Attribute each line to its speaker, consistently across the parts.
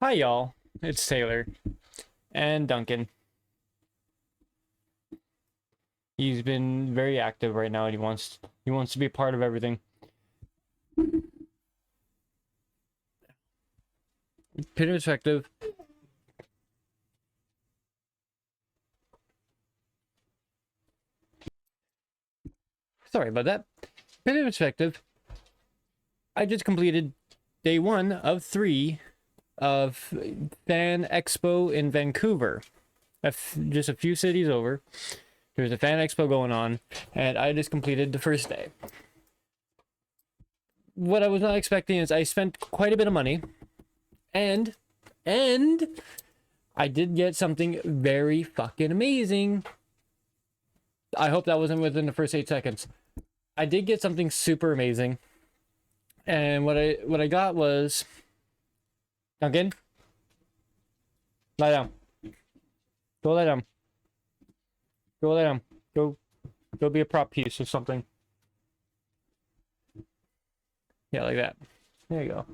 Speaker 1: Hi y'all, it's Taylor and Duncan. He's been very active right now and he wants to be a part of everything. Pin perspective. Sorry about that. Pin perspective. I just completed day 1 of 3 of Fan Expo in Vancouver. Just a few cities over. There's a Fan Expo going on, and I just completed the first day. What I was not expecting is I spent quite a bit of money, and I did get something very fucking amazing. I hope that wasn't within the first 8 seconds. I did get something super amazing, and what I got was Duncan, lie down. Go lie down. Go lie down. Go be a prop piece or something. Yeah, like that. There you go.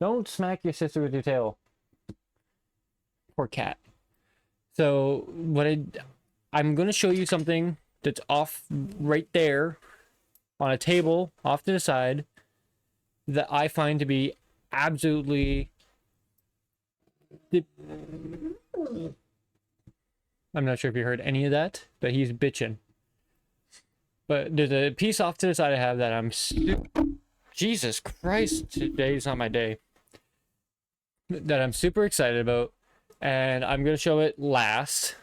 Speaker 1: Don't smack your sister with your tail. Poor cat. So I'm gonna show you something that's off right there on a table off to the side that I find to be absolutely. I'm not sure if you heard any of that, but he's bitching. But there's a piece off to the side I have that Jesus Christ, today's not my day. That I'm super excited about, and I'm gonna show it last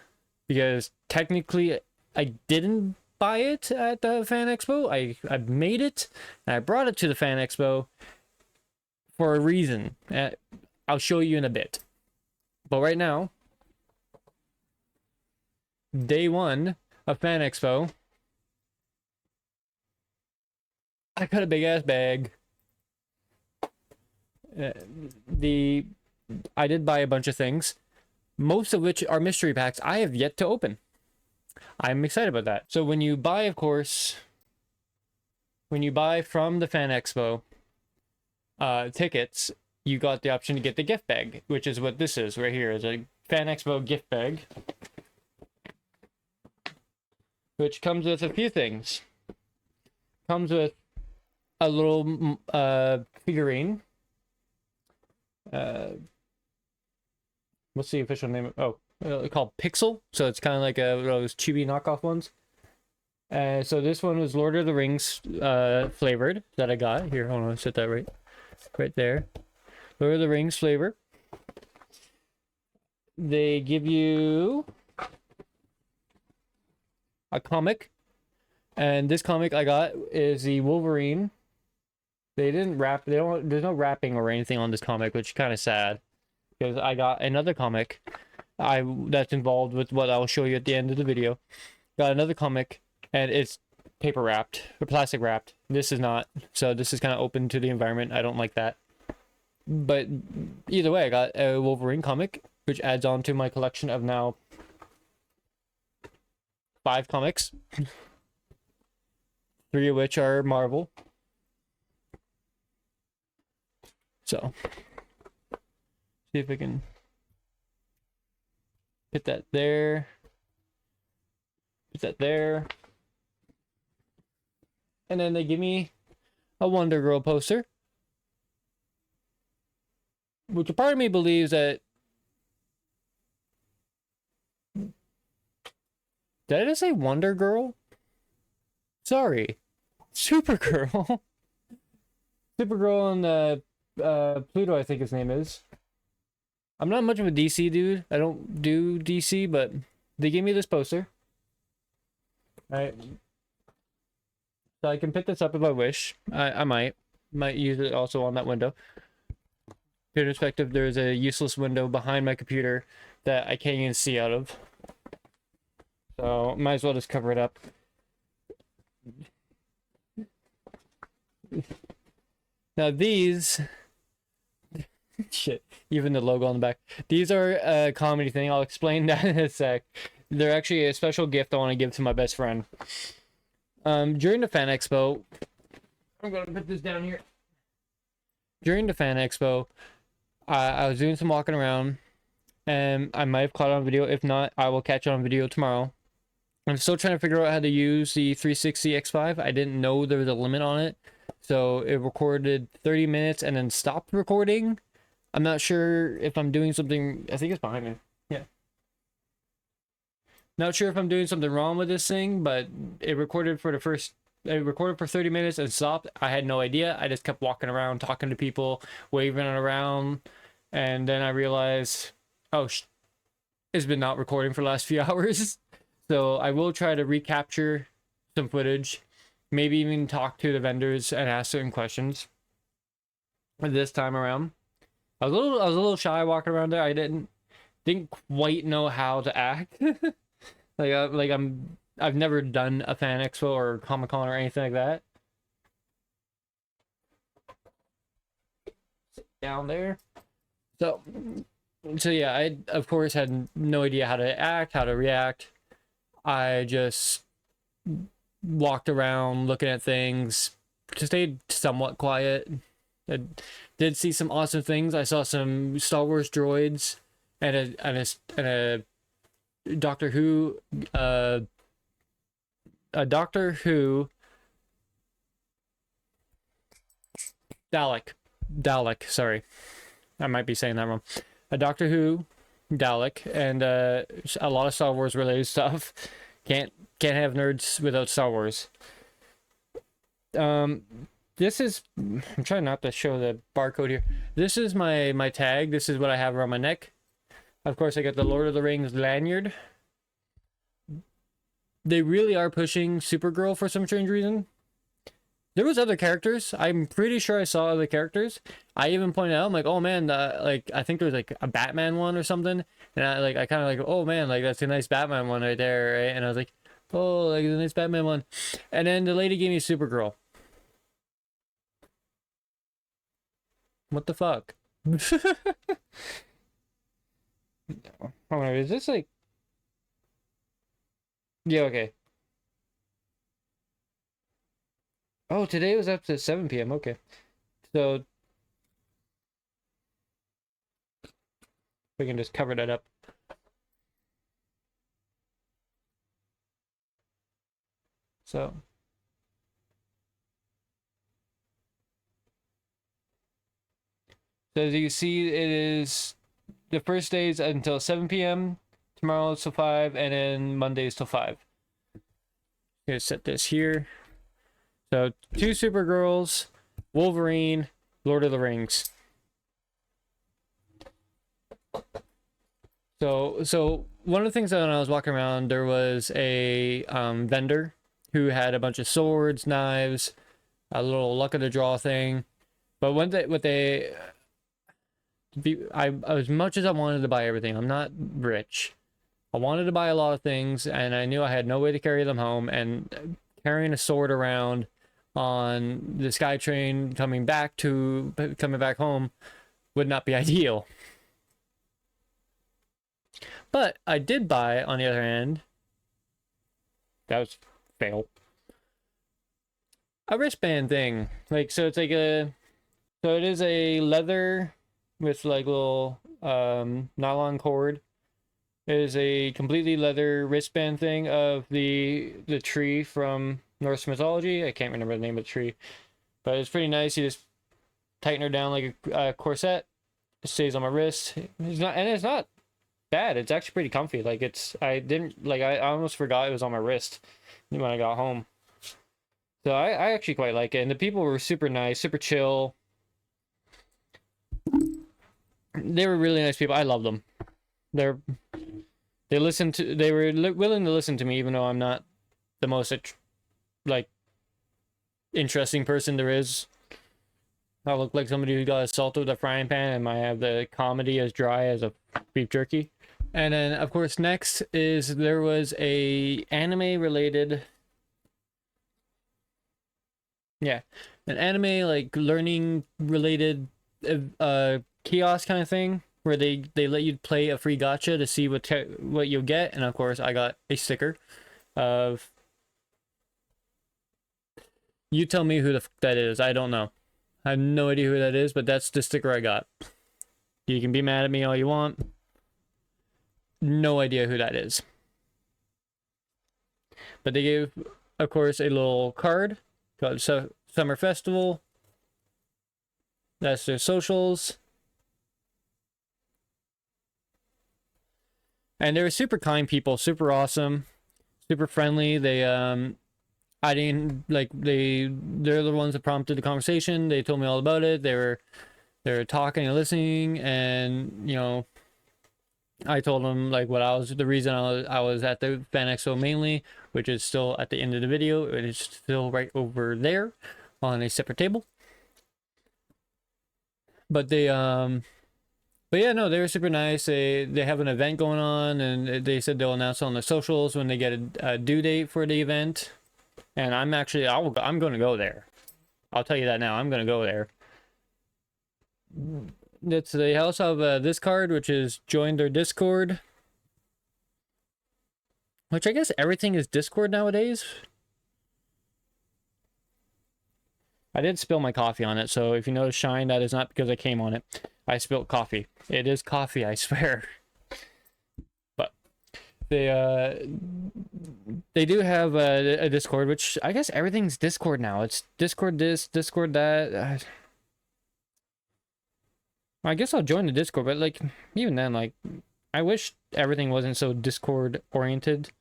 Speaker 1: because technically I didn't buy it at the Fan Expo. I made it and I brought it to the Fan Expo for a reason. I'll show you in a bit. But right now, day 1 of Fan Expo, I got a big ass bag. I did buy a bunch of things, most of which are mystery packs I have yet to open. I'm excited about that. So when you buy, of course, when you buy from the Fan Expo tickets, you got the option to get the gift bag, which is what this is right here, is a Fan Expo gift bag, which comes with a few things. Comes with a little figurine. What's the official name? Called Pixel. So it's kind of like those chibi knockoff ones. So this one was Lord of the Rings flavored that I got. Here, hold on, set that right there. Lord of the Rings flavor. They give you a comic, and this comic I got is the Wolverine. They didn't wrap. There's no wrapping or anything on this comic, which is kind of sad, because I got another comic that's involved with what I'll show you at the end of the video. Got another comic, and it's paper wrapped or plastic wrapped. This is not, so this is kind of open to the environment. I don't like that. But either way, I got a Wolverine comic, which adds on to my collection of now 5 comics, 3 of which are Marvel. So, see if I can put that there. Put that there. And then they give me a Wonder Girl poster, which a part of me believes that. Did I just say Wonder Girl? Sorry. Supergirl. Supergirl and Pluto, I think his name is. I'm not much of a DC dude. I don't do DC, but they gave me this poster. Alright. So I can pick this up if I wish. I might use it also on that window. In perspective, there's a useless window behind my computer that I can't even see out of. So might as well just cover it up. Now these shit, even the logo on the back. These are a comedy thing. I'll explain that in a sec. They're actually a special gift I want to give to my best friend. During the Fan Expo, I'm gonna put this down here. During the Fan Expo, I was doing some walking around, and I might have caught it on video. If not, I will catch it on video tomorrow. I'm still trying to figure out how to use the 360 X5. I didn't know there was a limit on it, so it recorded 30 minutes and then stopped recording. I'm not sure if I'm doing something. I think it's behind me. Yeah. Not sure if I'm doing something wrong with this thing, but it recorded for 30 minutes and stopped. I had no idea. I just kept walking around, talking to people, waving it around, and then I realized, oh, it's been not recording for the last few hours. So I will try to recapture some footage, maybe even talk to the vendors and ask certain questions this time around. I was a little shy walking around there. I didn't quite know how to act. I've never done a Fan Expo or Comic Con or anything like that. Sit down there. So yeah, I of course had no idea how to act, how to react. I just walked around looking at things, stayed somewhat quiet. I did see some awesome things. I saw some Star Wars droids and a Doctor Who a Doctor Who Dalek, sorry. I might be saying that wrong. A Doctor Who Dalek and a lot of Star Wars related stuff. Can't have nerds without Star Wars. This is, I'm trying not to show the barcode here. This is my tag. This is what I have around my neck. Of course, I got the Lord of the Rings lanyard. They really are pushing Supergirl for some strange reason. There was other characters. I'm pretty sure I saw other characters. I even pointed out, I'm like, oh man, like I think there was like a Batman one or something, and I kind of like, oh man, like that's a nice Batman one right there, right? And I was like, oh, like a nice Batman one, and then the lady gave me Supergirl. What the fuck? Hold on, is this like? Yeah, okay. Oh, today was up to 7 p.m. Okay, so we can just cover that up. So as you see, it is the first days until 7 p.m. Tomorrow till 5, and then Mondays till 5. Gonna set this here. So 2 Supergirls, Wolverine, Lord of the Rings. So one of the things that when I was walking around, there was a vendor who had a bunch of swords, knives, a little luck of the draw thing. But as much as I wanted to buy everything, I'm not rich. I wanted to buy a lot of things, and I knew I had no way to carry them home. And carrying a sword around on the SkyTrain coming back home would not be ideal. But I did buy, on the other hand, that was fail, a wristband thing. Like, so it's like so it is a leather with like little nylon cord. It is a completely leather wristband thing of the tree from Norse mythology. I can't remember the name of the tree, but it's pretty nice. You just tighten her down like a corset. It stays on my wrist. It's not bad. It's actually pretty comfy. Like I almost forgot it was on my wrist when I got home. So I actually quite like it, and the people were super nice, super chill. They were really nice people. I love them. They were willing to listen to me, even though I'm not the most like interesting person there is. I look like somebody who got assaulted with a frying pan, and I have the comedy as dry as a beef jerky. And then of course next is there was a anime related, yeah, an anime like learning related kiosk kind of thing where they let you play a free gacha to see what you'll get. And of course I got a sticker of, you tell me who that is. I don't know. I have no idea who that is, but that's the sticker I got. You can be mad at me all you want. No idea who that is. But they gave, of course, a little card called Summer Festival. That's their socials. And they were super kind people, super awesome, super friendly. I didn't like they're the ones that prompted the conversation. They told me all about it. They were talking and listening, and you know, I told them like what the reason I was at the Fan Expo mainly, which is still at the end of the video. It is still right over there on a separate table. But but yeah, no, they were super nice. They have an event going on, and they said they'll announce on the socials when they get a due date for the event. And I'm going to go there. I'll tell you that now. I'm going to go there. They also have this card, which is join their Discord. Which I guess everything is Discord nowadays. I did spill my coffee on it, so if you notice shine, that is not because I came on it. I spilled coffee. It is coffee, I swear. But they do have a Discord, which I guess everything's Discord now. It's Discord this, Discord that. I guess I'll join the Discord, but like even then, like I wish everything wasn't so Discord oriented.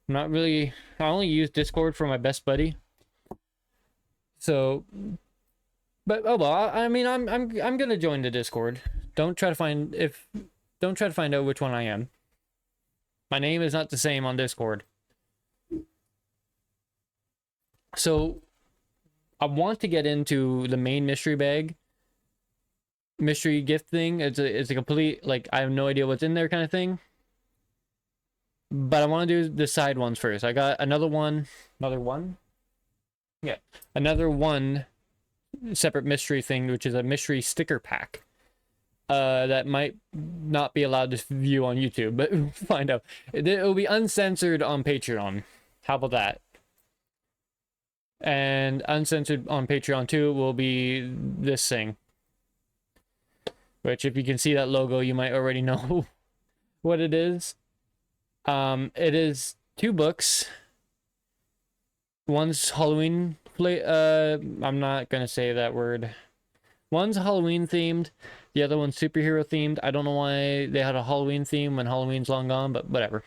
Speaker 1: Not really. I only use Discord for my best buddy. So, but oh well. I mean, I'm gonna join the Discord. Don't try to find out which one I am. My name is not the same on Discord. So, I want to get into the main mystery gift thing. It's a complete, like, I have no idea what's in there kind of thing. But I want to do the side ones first. I got another one separate mystery thing, which is a mystery sticker pack. That might not be allowed to view on YouTube, but we'll find out. It'll be uncensored on Patreon. How about that? And uncensored on Patreon too will be this thing. Which, if you can see that logo, you might already know what it is. It is 2 books. One's Halloween I'm not gonna say that word. One's Halloween themed, the other one's superhero themed. I don't know why they had a Halloween theme when Halloween's long gone, but whatever.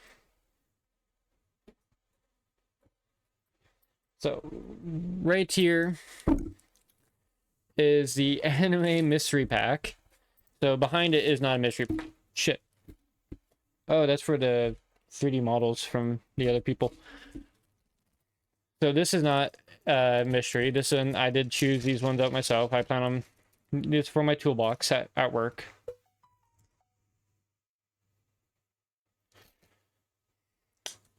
Speaker 1: So, right here is the anime mystery pack. So behind it is not a mystery. Shit. Oh, that's for the 3D models from the other people. So this is not mystery. This one, I did choose these ones out myself. I plan on this for my toolbox at work.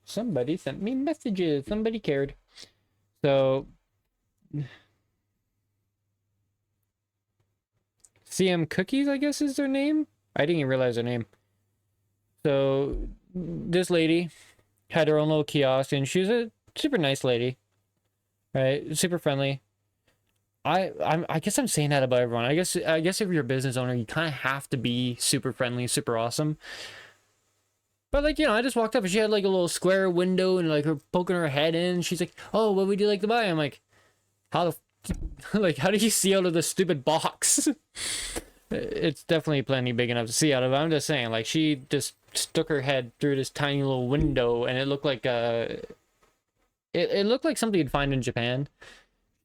Speaker 1: Somebody sent me messages. Somebody cared. So CM Cookies, I guess, is their name. I didn't even realize their name. So this lady had her own little kiosk, and she was a super nice lady, right? Super friendly. I guess I'm saying that about everyone. I guess if you're a business owner, you kind of have to be super friendly, super awesome. But like, you know, I just walked up and she had like a little square window and like her poking her head in. She's like, "Oh, what would you like to buy?" I'm like, "How like, how do you see out of the stupid box?" It's definitely plenty big enough to see out of. I'm just saying, like, she just stuck her head through this tiny little window, and it looked like it looked like something you'd find in Japan.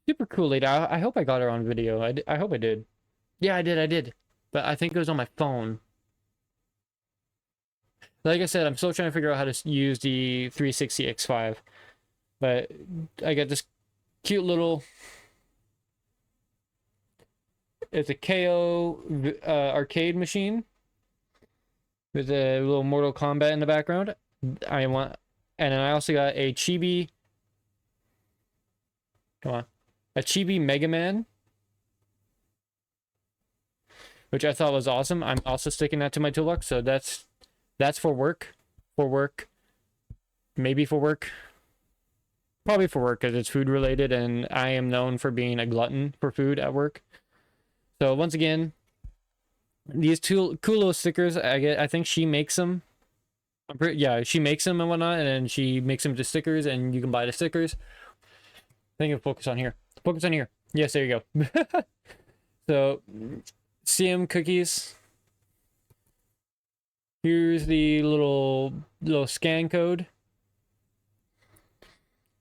Speaker 1: Super cool lady. I hope I got her on video. I hope I did. Yeah, I did. But I think it was on my phone. Like I said, I'm still trying to figure out how to use the 360 X5. But I got this cute little... It's a KO arcade machine with a little Mortal Kombat in the background. And then I also got a Chibi... Come on. A Chibi Mega Man, which I thought was awesome. I'm also sticking that to my toolbox, so that's for work. Maybe for work. Probably for work, because it's food related, and I am known for being a glutton for food at work. So once again, These two cool little stickers. I think she makes them. Yeah, she makes them and whatnot, and then she makes them to stickers, and you can buy the stickers. I think focus on here. Focus on here. Yes, there you go. So, CM cookies. Here's the little scan code.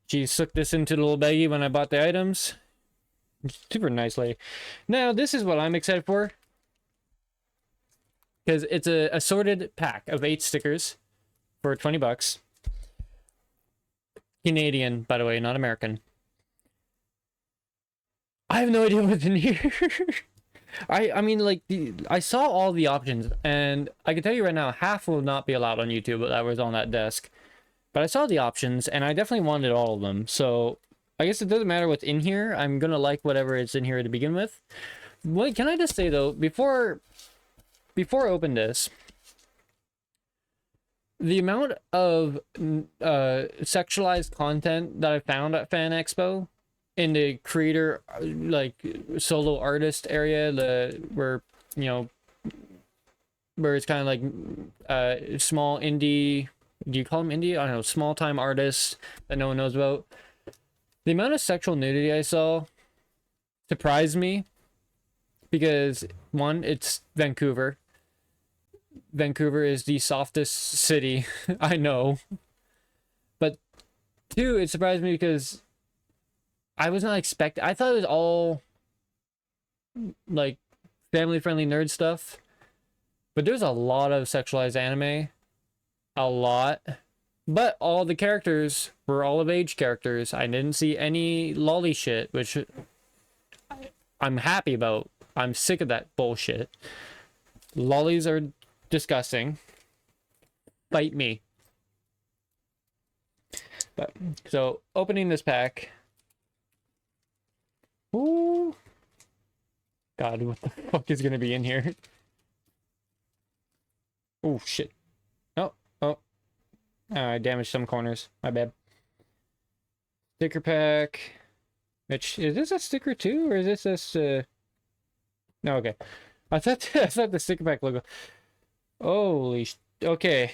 Speaker 1: She stuck this into the little baggie when I bought the items. Super nice lady. Now, this is what I'm excited for. Because it's a assorted pack of 8 stickers for 20 bucks. Canadian, by the way, not American. I have no idea what's in here. I mean, like, I saw all the options, and I can tell you right now, half will not be allowed on YouTube, but that was on that desk. But I saw the options, and I definitely wanted all of them. So, I guess it doesn't matter what's in here. I'm gonna like whatever is in here to begin with. Wait, can I just say, though, before I open this, the amount of sexualized content that I found at Fan Expo in the creator, like, solo artist area, where, you know, where it's kind of like small indie, do you call them indie? I don't know, small time artists that no one knows about. The amount of sexual nudity I saw surprised me because, one, it's Vancouver. Vancouver is the softest city I know. But 2, it surprised me because I was not expecting. I thought it was all like family-friendly nerd stuff. But there's a lot of sexualized anime. A lot. But all the characters were all of age characters. I didn't see any lolly shit, which I'm happy about. I'm sick of that bullshit. Lollies are disgusting. Fight me. But so opening this pack. Ooh. God, what the fuck is gonna be in here? Oh shit. Oh. I damaged some corners. My bad. Sticker pack. Which is this a sticker too, or is this just no, okay. I thought the sticker pack logo. Holy okay.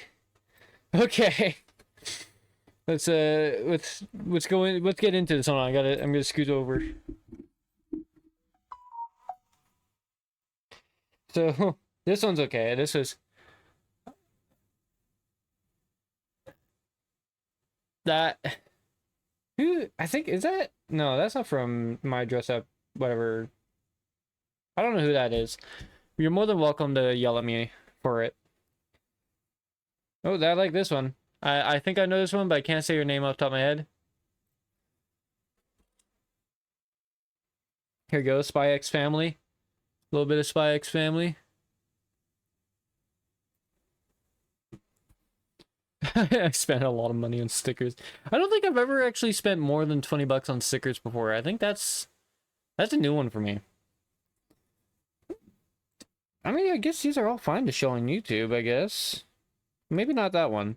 Speaker 1: Okay. Let's get into this. Hold on, I'm gonna scoot over. So this one's okay. This was that who I think is that no, that's not from my dress up whatever. I don't know who that is. You're more than welcome to yell at me for it. Oh, I like this one. I think I know this one, but I can't say your name off the top of my head. Here we go, Spy X Family. A little bit of Spy X Family. I spent a lot of money on stickers. I don't think I've ever actually spent more than 20 bucks on stickers before. I think that's a new one for me. I mean, I guess these are all fine to show on YouTube, I guess. Maybe not that one.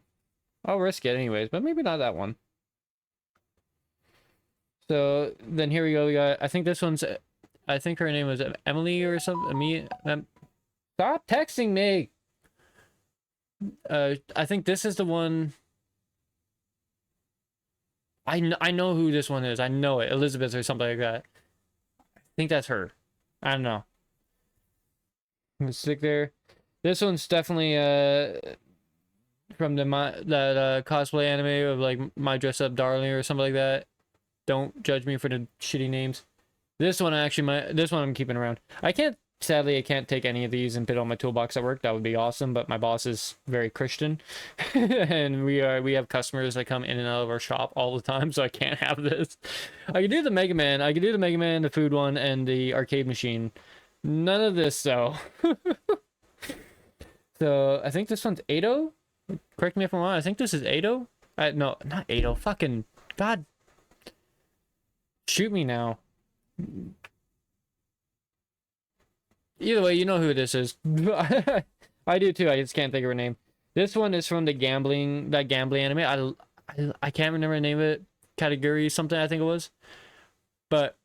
Speaker 1: I'll risk it anyways, but maybe not that one. So then here we go. We got, I think this one's, I think her name was Emily or something. Stop texting me. I think this is the one. I know who this one is. I know it. Elizabeth or something like that. I think that's her. I don't know. Let's stick there. This one's definitely from that cosplay anime of like My Dress Up Darling or something like that. Don't judge me for the shitty names. This one this one I'm keeping around. Sadly, I can't take any of these and put on my toolbox at work. That would be awesome, but my boss is very Christian, and we have customers that come in and out of our shop all the time, so I can't have this. I could do the Mega Man. The food one, and the arcade machine. None of this though. So I think this one's Ado. Correct me if I'm wrong. I think this is Ado. No, not Ado. Fucking God. Shoot me now. Either way, you know who this is. I do too. I just can't think of her name. This one is from the gambling anime. I can't remember the name of it. Category something I think it was. But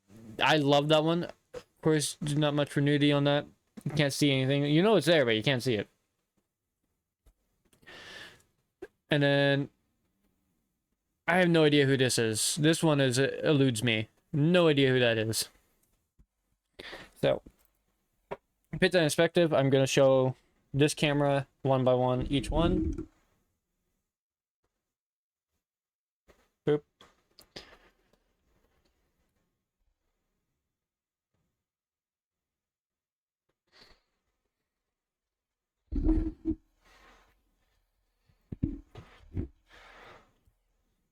Speaker 1: I love that one. Of course, not much for nudity on that. You can't see anything. You know it's there, but you can't see it. And then I have no idea who this is. This one eludes me. No idea who that is. So, pizza perspective, I'm going to show this camera one by one, each one. Boop.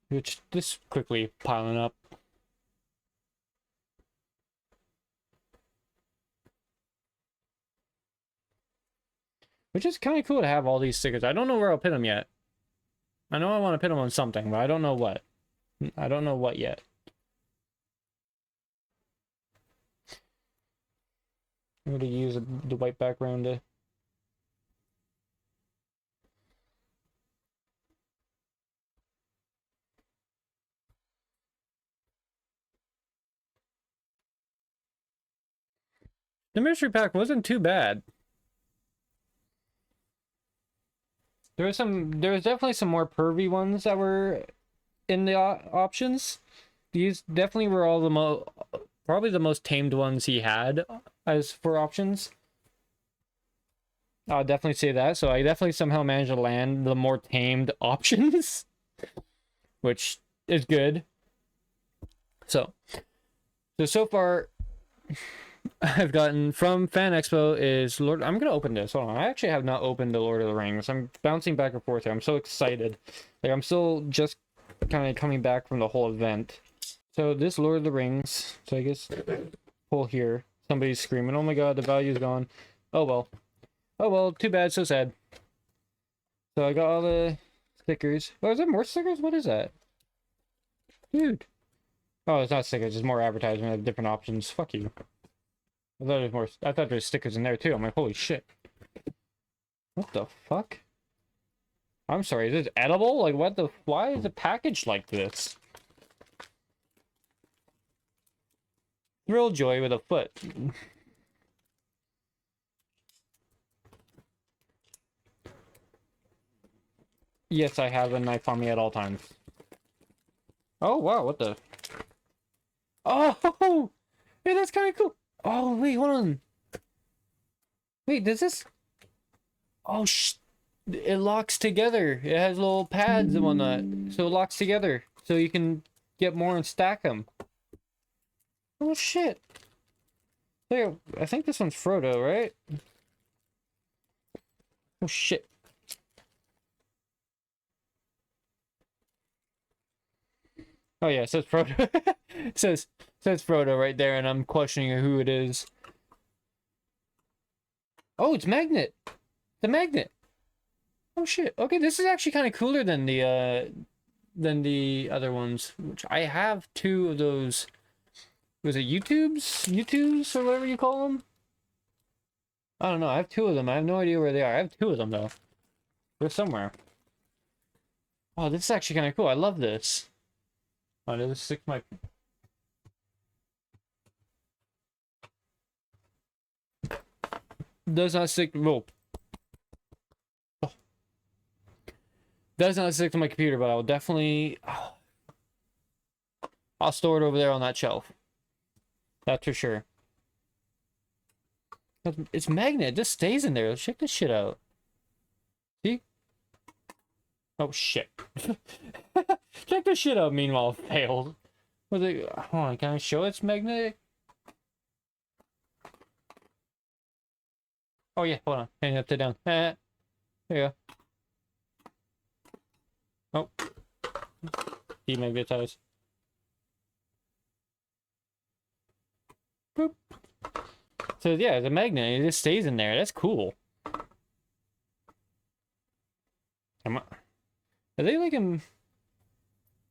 Speaker 1: Which, this quickly piling up. Which is kind of cool to have all these stickers. I don't know where I'll put them yet. I know I want to put them on something, but I don't know what. I don't know what yet. I'm going to use the white background to... The mystery pack wasn't too bad. There was definitely some more pervy ones that were in the options. These definitely were all probably the most tamed ones he had as for options. I'll definitely say that. So I definitely somehow managed to land the more tamed options, which is good. So far, I've gotten from Fan Expo is Lord. I'm gonna open this. Hold on. I actually have not opened the Lord of the Rings. I'm bouncing back and forth here. I'm so excited. Like I'm still just kind of coming back from the whole event. So this Lord of the Rings. So I guess pull here. Somebody's screaming. Oh my god, the value's gone. Oh well. Oh well. Too bad. So sad. So I got all the stickers. Oh, is there more stickers? What is that, dude? Oh, it's not stickers. It's more advertisement of different options. Fuck you. I thought there's more. I thought there's stickers in there too. I'm like, holy shit. What the fuck? I'm sorry, is this edible? Like, what the? Why is it packaged like this? Thrill Joy with a foot. Yes, I have a knife on me at all times. Oh wow, what the? Oh, hey, that's kind of cool. Oh wait, hold on. Wait, does this? Oh it locks together. It has little pads and whatnot, so it locks together, so you can get more and stack them. Oh shit! There, I think this one's Frodo, right? Oh shit! Oh yeah, it says Frodo. it says Frodo right there, and I'm questioning who it is. Oh, it's Magnet. The Magnet. Oh shit. Okay, this is actually kind of cooler than the other ones, which I have two of those. Was it YouTubes or whatever you call them? I don't know. I have two of them. I have no idea where they are. I have two of them though. They're somewhere. Oh, this is actually kind of cool. I love this. Oh, did this stick to my... Does not stick... Whoa. Oh. Does not stick to my computer, but I will definitely... Oh. I'll store it over there on that shelf. That's for sure. It's magnet. It just stays in there. Let's check this shit out. See? Oh, shit. Check this shit out, meanwhile, failed. Was it... Hold on, can I show it's magnetic? Oh, yeah, hold on. Hang it upside down. There you go. Oh. Demagnetize. Boop. So, yeah, the magnet, it just stays in there. That's cool. Are they like in...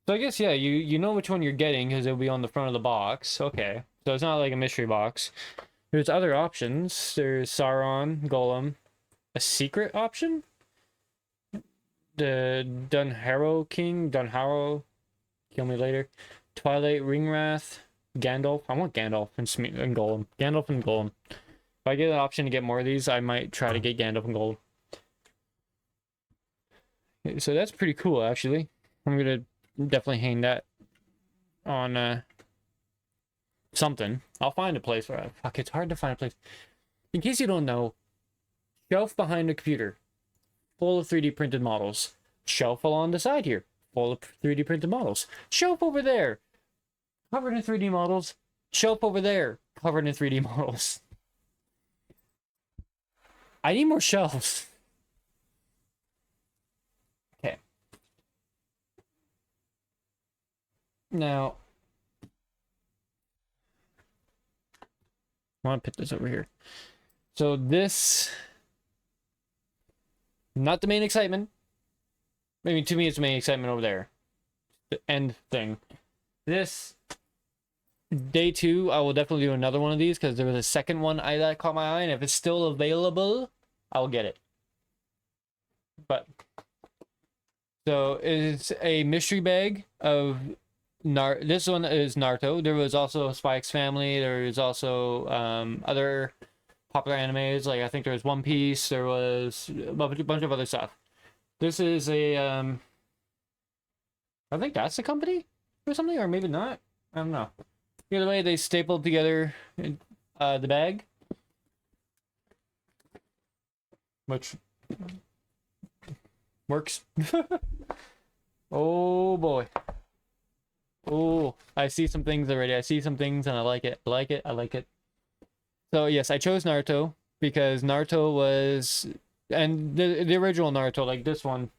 Speaker 1: So I guess, yeah, you know which one you're getting because it'll be on the front of the box. Okay. So it's not like a mystery box. There's other options. There's Sauron, Golem. A secret option? The Dunharrow King, Dunharrow, Kill Me Later. Twilight Ringwrath, Gandalf. I want Gandalf and Golem. Gandalf and Golem. If I get an option to get more of these, I might try to get Gandalf in gold. So that's pretty cool, actually. I'm gonna definitely hang that on something. I'll find a place where fuck. It's hard to find a place. In case you don't know, shelf behind the computer, full of 3D printed models. Shelf along the side here, full of 3D printed models. Shelf over there, covered in 3D models. Shelf over there, covered in 3D models. I need more shelves. Okay. Now, I want to put this over here. So this, not the main excitement. I mean, to me, it's the main excitement over there. The end thing. This, day 2, I will definitely do another one of these because there was a second one that caught my eye, and if it's still available, I'll get it. But, so it's a mystery bag of this one is Naruto. There was also Spy X Family. There was also other popular animes. Like I think there was One Piece. There was a bunch of other stuff. This is a I think that's the company or something, or maybe not. I don't know. Either way, they stapled together the bag, which works. Oh boy. Oh, I see some things already. I see some things and I like it. I like it. I like it. So yes, I chose Naruto because Naruto was, and the original Naruto, like this one,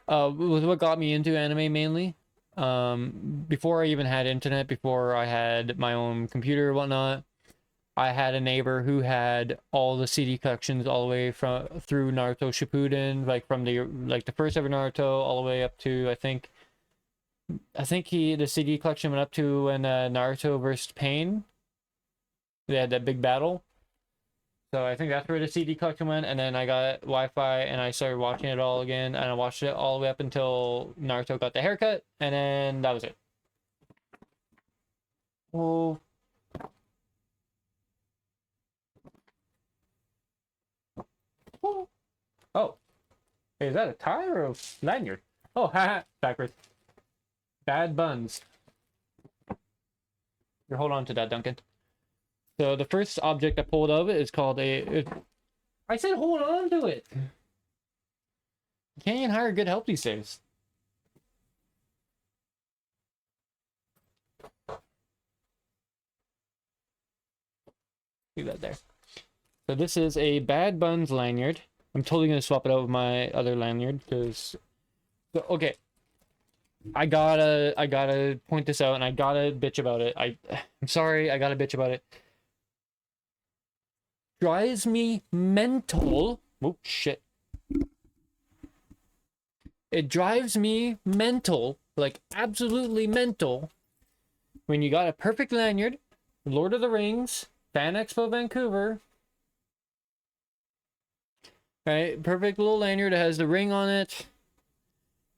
Speaker 1: was what got me into anime mainly. Before I even had internet, before I had my own computer or whatnot, I had a neighbor who had all the CD collections all the way through Naruto Shippuden, like from the first ever Naruto all the way up to I think the CD collection went up to when Naruto versus Pain. They had that big battle. So I think that's where the CD collection went, and then I got Wi-Fi and I started watching it all again, and I watched it all the way up until Naruto got the haircut, and then that was it. Oh. Oh. Hey, is that a tie or a lanyard? Oh, haha, backwards. Bad buns. Here, hold on to that, Duncan. So the first object I pulled of it is called I said hold on to it. You can't even hire good help these days. Leave that there. So this is a Bad Buns lanyard. I'm totally gonna swap it out with my other lanyard because. So, okay. I gotta point this out, and I gotta bitch about it. I'm sorry, I gotta bitch about it. Drives me mental. Oh shit. It drives me mental, like absolutely mental, when you got a perfect lanyard, Lord of the Rings, Fan Expo Vancouver. Right, perfect little lanyard. It has the ring on it.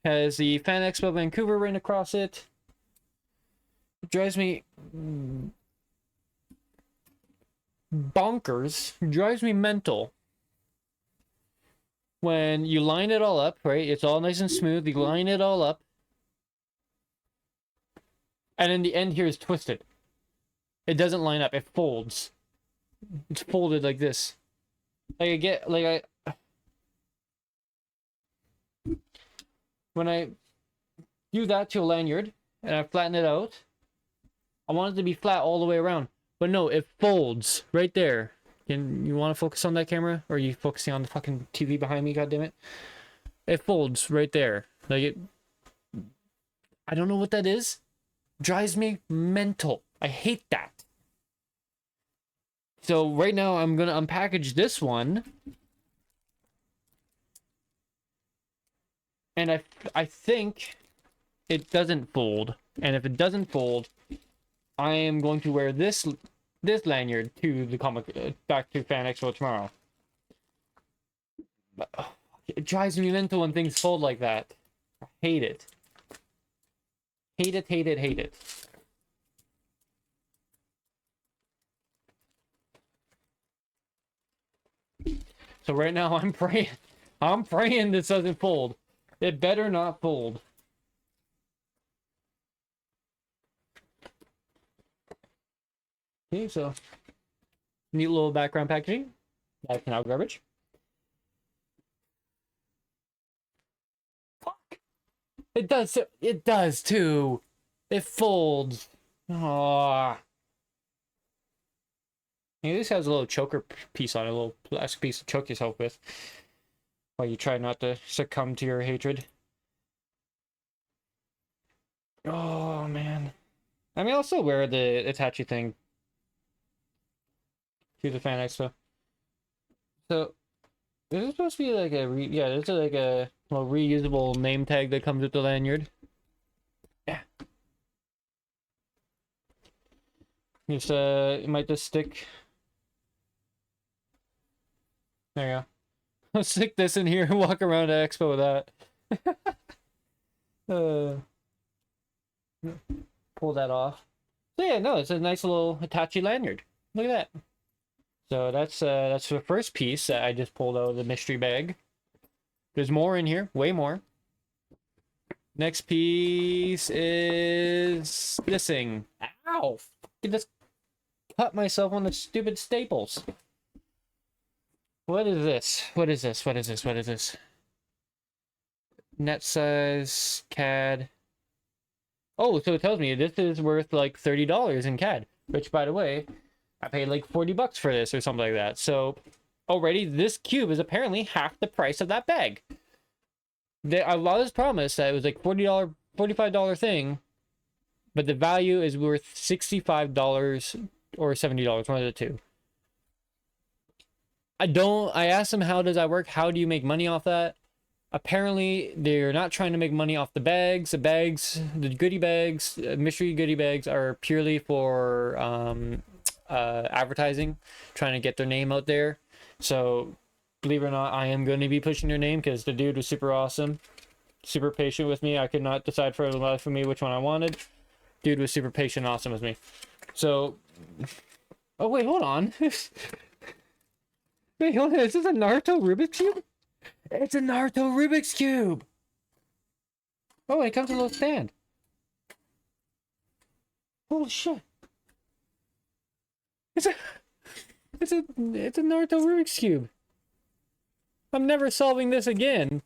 Speaker 1: Has the Fan Expo Vancouver written across it. It drives me bonkers. It drives me mental. When you line it all up, right? It's all nice and smooth. You line it all up. And then the end here is twisted. It doesn't line up. It folds. It's folded like this. When I do that to a lanyard and I flatten it out, I want it to be flat all the way around. But no, it folds right there. You want to focus on that camera? Or are you focusing on the fucking TV behind me, goddammit? It folds right there. I don't know what that is. Drives me mental. I hate that. So right now I'm gonna unpackage this one. And I think it doesn't fold. And if it doesn't fold, I am going to wear this lanyard to the back to Fan Expo tomorrow. But, it drives me mental when things fold like that. I hate it. Hate it, hate it, hate it. So right now I'm praying. I'm praying this doesn't fold. It better not fold. Okay, so neat little background packaging. That's now garbage. Fuck. It does. It does too. It folds. Aww. This has a little choker piece on it, a little plastic piece to choke yourself with while you try not to succumb to your hatred. Oh man. I mean, I'll still wear the Itachi thing to the Fan Expo. So, this is supposed to be like a yeah, this is like a little reusable name tag that comes with the lanyard. Yeah. Just it might just stick. There you go. I'll stick this in here and walk around the expo with that. Pull that off. So yeah, no, it's a nice little Hitachi lanyard. Look at that. So that's the first piece that I just pulled out of the mystery bag. There's more in here, way more. Next piece is this thing. Ow! I just cut myself on the stupid staples. What is this? What is this? What is this? What is this? Net size CAD. Oh, so it tells me this is worth like $30 in CAD, which by the way, I paid like 40 bucks for this or something like that. So already this cube is apparently half the price of that bag. A lot of this promise that it was like $40, $45 thing, but the value is worth $65 or $70, one of the two. I asked them, how does that work? How do you make money off that? Apparently, they're not trying to make money off the bags. The goodie bags, mystery goodie bags are purely for advertising, trying to get their name out there. So, believe it or not, I am going to be pushing their name because the dude was super awesome, super patient with me. I could not decide for the life of me which one I wanted. Dude was super patient and awesome with me. So, oh wait, hold on. Wait, hold on. Is this a Naruto Rubik's Cube? It's a Naruto Rubik's Cube! Oh, it comes with a little stand. Holy shit. It's a Naruto Rubik's Cube. I'm never solving this again.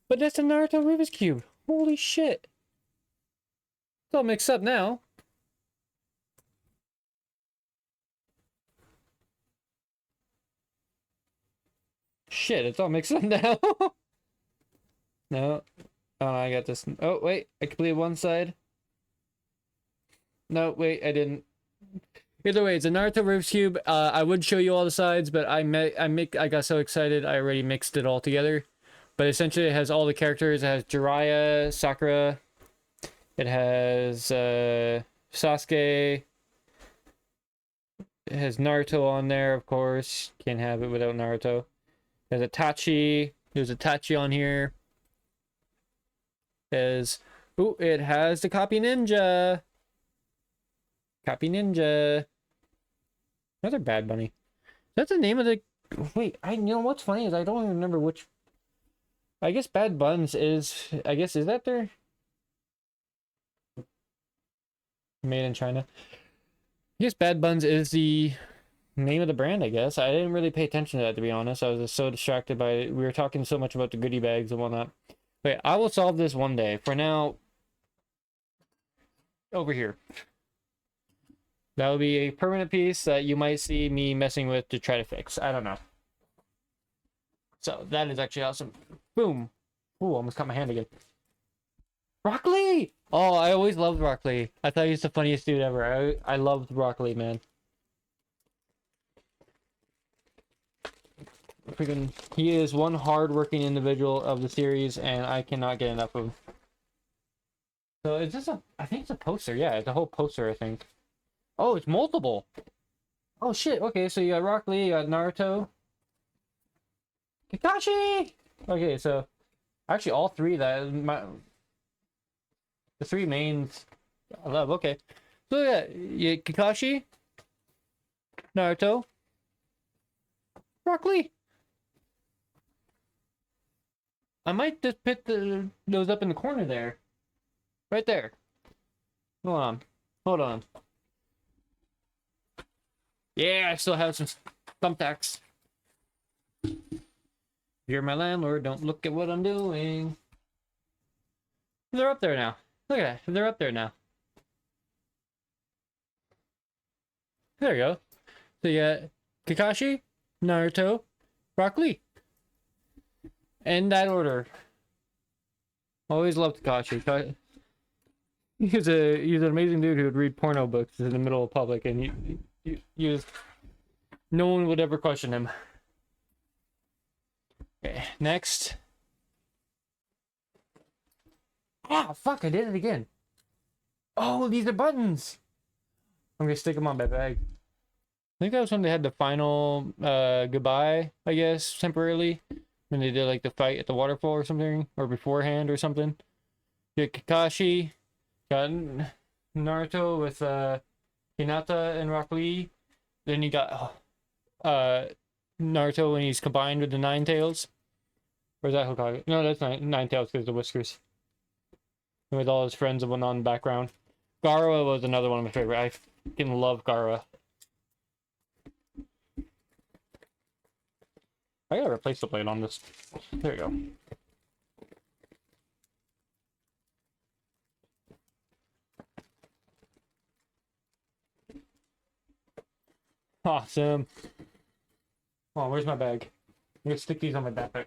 Speaker 1: But that's a Naruto Rubik's Cube. Holy shit. It's all mixed up now. Shit, it's all mixed up now. No. Oh, I got this. Oh, wait. I completed one side. No, wait, I didn't. Either way, it's a Naruto Rubik's Cube. I would show you all the sides, but I got so excited I already mixed it all together. But essentially, it has all the characters. It has Jiraiya, Sakura. It has Sasuke. It has Naruto on there, of course. Can't have it without Naruto. There's Itachi. There's Itachi on here. Ooh, it has the Copy Ninja. Copy Ninja. Another Bad Bunny. Is that the name of the... Wait, you know what's funny is I don't even remember which... I guess Bad Buns is... I guess, is that their... Made in China. I guess Bad Buns is the name of the brand, I guess. I didn't really pay attention to that, to be honest. I was just so distracted by it. We were talking so much about the goodie bags and whatnot. Wait, I will solve this one day. For now... Over here. That will be a permanent piece that you might see me messing with to try to fix. I don't know. So, that is actually awesome. Boom. Ooh, almost cut my hand again. Rock Lee! Oh, I always loved Rock Lee. I thought he was the funniest dude ever. I loved Rock Lee, man. Freaking, he is one hard-working individual of the series, and I cannot get enough of him. So, is this I think it's a poster. Yeah, it's a whole poster, I think. Oh, it's multiple. Oh shit. Okay, so you got Rock Lee, you got Naruto. Kakashi! Okay, so actually all three the three mains I love. Okay. So yeah, Kakashi, Naruto, Rock Lee. I might just put those up in the corner there. Right there. Hold on. Hold on. Yeah, I still have some thumbtacks. You're my landlord. Don't look at what I'm doing. They're up there now. Look at that. They're up there now. There you go. So you got Kakashi, Naruto, Rock Lee. In that order. Always loved Kakashi. He's an amazing dude who would read porno books in the middle of public, and no one would ever question him. Okay, next. Ah, fuck! I did it again. Oh, these are buttons. I'm gonna stick them on my bag. I think that was when they had the final goodbye, I guess, temporarily. When they did like the fight at the waterfall or something, or beforehand or something. You got Kakashi, got Naruto with Hinata and Rock Lee. Then you got Naruto when he's combined with the Nine Tails. Or is that Hokage? No, that's Nine Tails because of the whiskers. With all his friends and whatnot in the background. Gaara was another one of my favorite. I fucking love Gaara. I gotta replace the blade on this. There you go. Awesome. Oh, where's my bag? I'm gonna stick these on my backpack.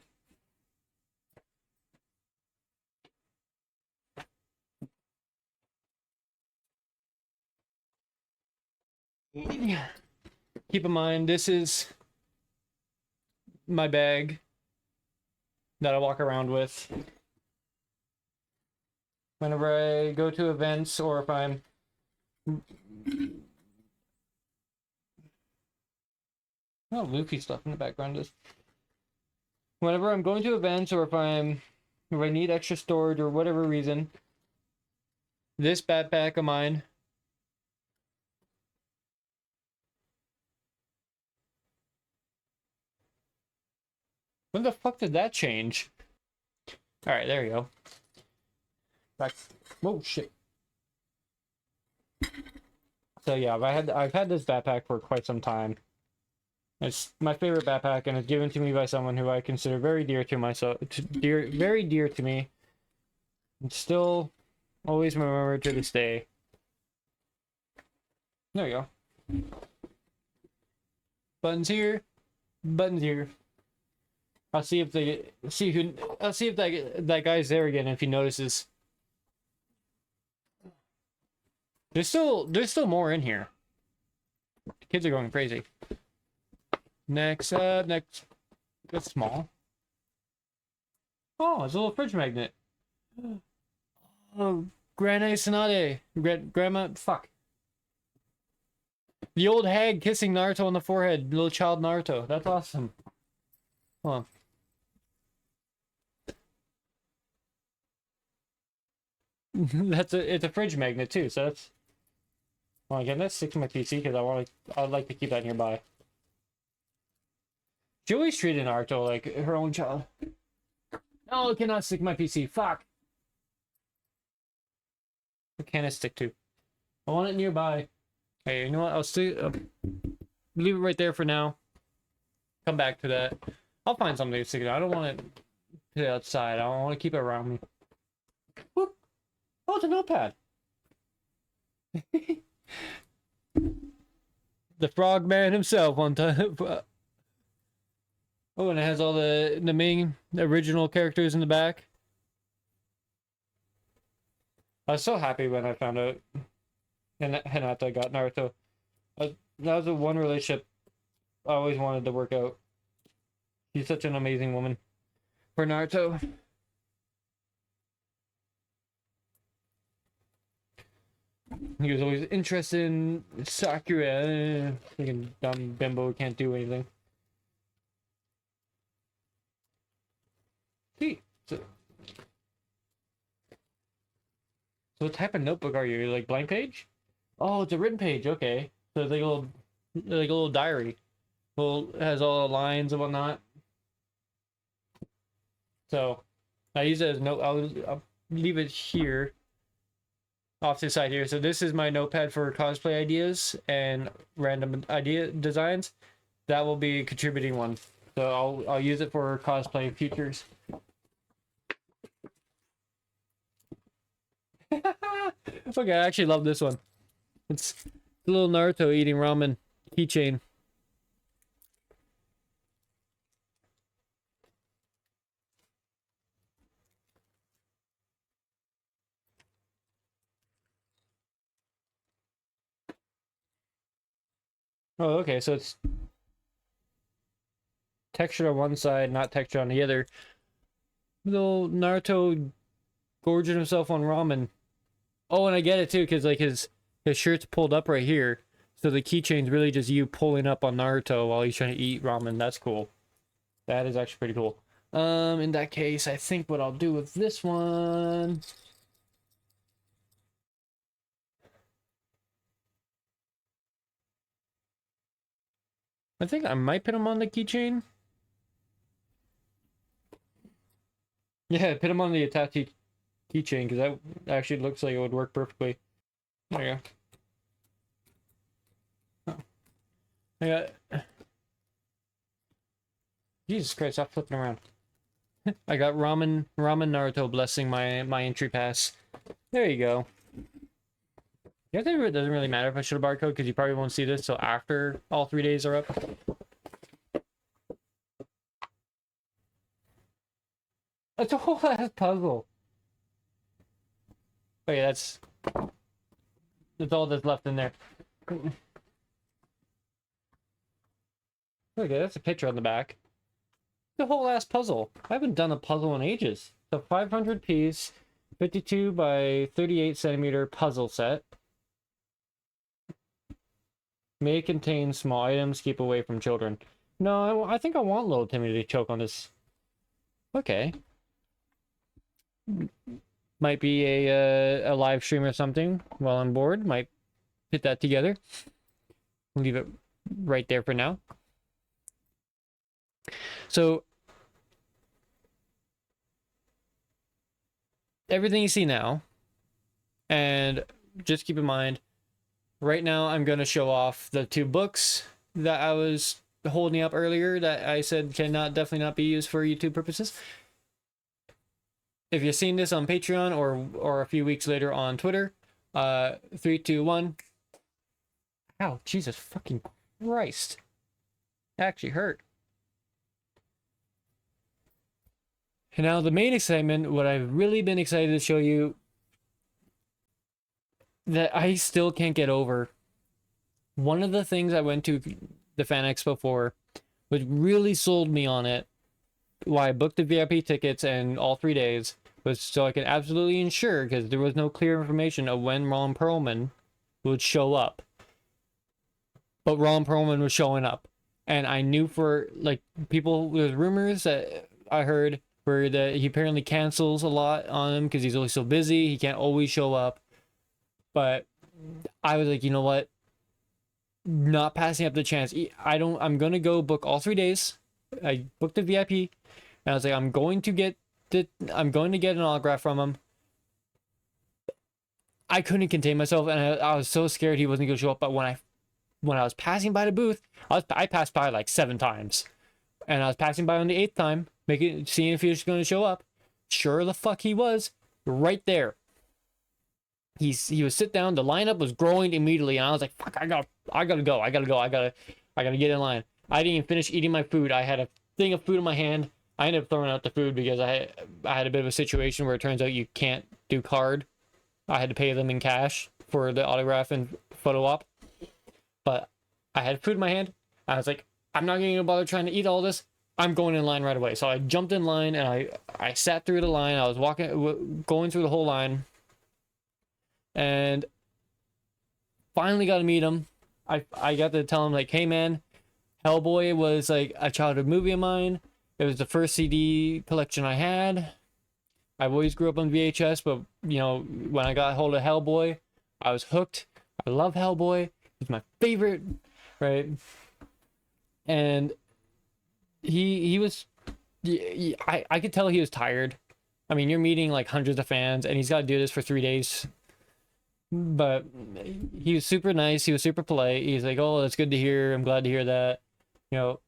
Speaker 1: Keep in mind, this is my bag that I walk around with whenever I go to events, or if I'm Luffy stuff in the background is whenever I'm going to events, or if I need extra storage or whatever reason, this backpack of mine when the fuck did that change? All right, there you go. Back. Oh shit. So yeah, I've had this backpack for quite some time. It's my favorite backpack, and it's given to me by someone who I consider very dear to myself, very dear to me. And still always remember to this day. There you go. Buttons here, buttons here. I'll see if that guy's there again if he notices. There's still more in here. The kids are going crazy. Next. That's small. Oh, it's a little fridge magnet. Oh, Granny Sanade. Grandma, fuck. The old hag kissing Naruto on the forehead. Little child Naruto. That's awesome. Hold on. It's a fridge magnet too, so that's. Well, again, let's stick to my PC because I'd like to keep that nearby. She always treated Naruto like her own child. No, I cannot stick to my PC. Fuck. What can I stick to? I want it nearby. Hey, you know what? Leave it right there for now. Come back to that. I'll find something to stick it. I don't want it to put it outside. I want to keep it around me. Whoop. Oh, it's a notepad. The frogman himself on time. Oh, and it has all the main original characters in the back. I was so happy when I found out Hinata got Naruto. That was the one relationship I always wanted to work out. She's such an amazing woman for Naruto. He was always interested in Sakura. Thinking dumb bimbo can't do anything. See, so what type of notebook are you? Like blank page? Oh, it's a written page. Okay, so it's like a little diary. Well, it has all the lines and whatnot. So I use it as note. I'll leave it here, off to the side here. So this is my notepad for cosplay ideas and random idea designs. That will be a contributing one. So I'll use it for cosplay futures. Okay, I actually love this one. It's the little Naruto eating ramen keychain. Oh, okay, so it's texture on one side, not texture on the other. Little Naruto gorging himself on ramen. Oh, and I get it too, because like his shirt's pulled up right here. So the keychain's really just you pulling up on Naruto while he's trying to eat ramen. That's cool. That is actually pretty cool. In that case, I think what I'll do with this one. I think I might put him on the keychain. Yeah, put him on the Itachi keychain, because that actually looks like it would work perfectly. There you go. Oh. I got... Jesus Christ, stop flipping around. I got Ramen Naruto blessing my entry pass. There you go. Yeah, I think it doesn't really matter if I show a barcode, because you probably won't see this till after all 3 days are up. It's a whole ass puzzle. Okay, that's all that's left in there. Okay, that's a picture on the back. The whole ass puzzle. I haven't done a puzzle in ages. So 500 piece, 52 by 38 centimeter puzzle set. May contain small items. Keep away from children. No, I think I want little Timmy to choke on this. Okay. Might be a live stream or something while I'm bored. Might put that together. Leave it right there for now. So everything you see now, and just keep in mind, right now I'm going to show off the 2 books that I was holding up earlier that I said cannot definitely not be used for YouTube purposes. If you're seeing this on Patreon or a few weeks later on Twitter, 3, 2, 1. Ow, Jesus fucking Christ. That actually hurt. And now the main excitement, what I've really been excited to show you that I still can't get over. One of the things I went to the Fan Expo for, which really sold me on it, why I booked the VIP tickets and all 3 days, was so I could absolutely ensure, because there was no clear information of when Ron Perlman would show up. But Ron Perlman was showing up. And I knew for, like, people, there's rumors that I heard where that he apparently cancels a lot on him because he's always so busy, he can't always show up. But I was like, you know what? Not passing up the chance. I'm gonna go book all 3 days. I booked the VIP, and I was like, I'm going to get an autograph from him. I couldn't contain myself, and I was so scared he wasn't gonna show up. But when I was passing by the booth, I passed by like 7 times, and I was passing by on the 8th time, seeing if he was gonna show up. Sure the fuck he was, right there. He was sit down. The lineup was growing immediately, and I was like, "Fuck! I gotta go. I gotta get in line." I didn't even finish eating my food. I had a thing of food in my hand. I ended up throwing out the food because I had a bit of a situation where it turns out you can't do card. I had to pay them in cash for the autograph and photo op. But I had food in my hand. I was like, I'm not going to bother trying to eat all this. I'm going in line right away. So I jumped in line, and I sat through the line. I was going through the whole line, and finally got to meet him. I got to tell him, like, hey man, Hellboy was like a childhood movie of mine. It was the first CD collection I had. I've always grew up on VHS, but you know, when I got hold of Hellboy, I was hooked. I love Hellboy. He's my favorite, right? And he was, I could tell he was tired. I mean, you're meeting like hundreds of fans, and he's got to do this for 3 days. But he was super nice. He was super polite. He's like, "Oh, that's good to hear. I'm glad to hear that." You know,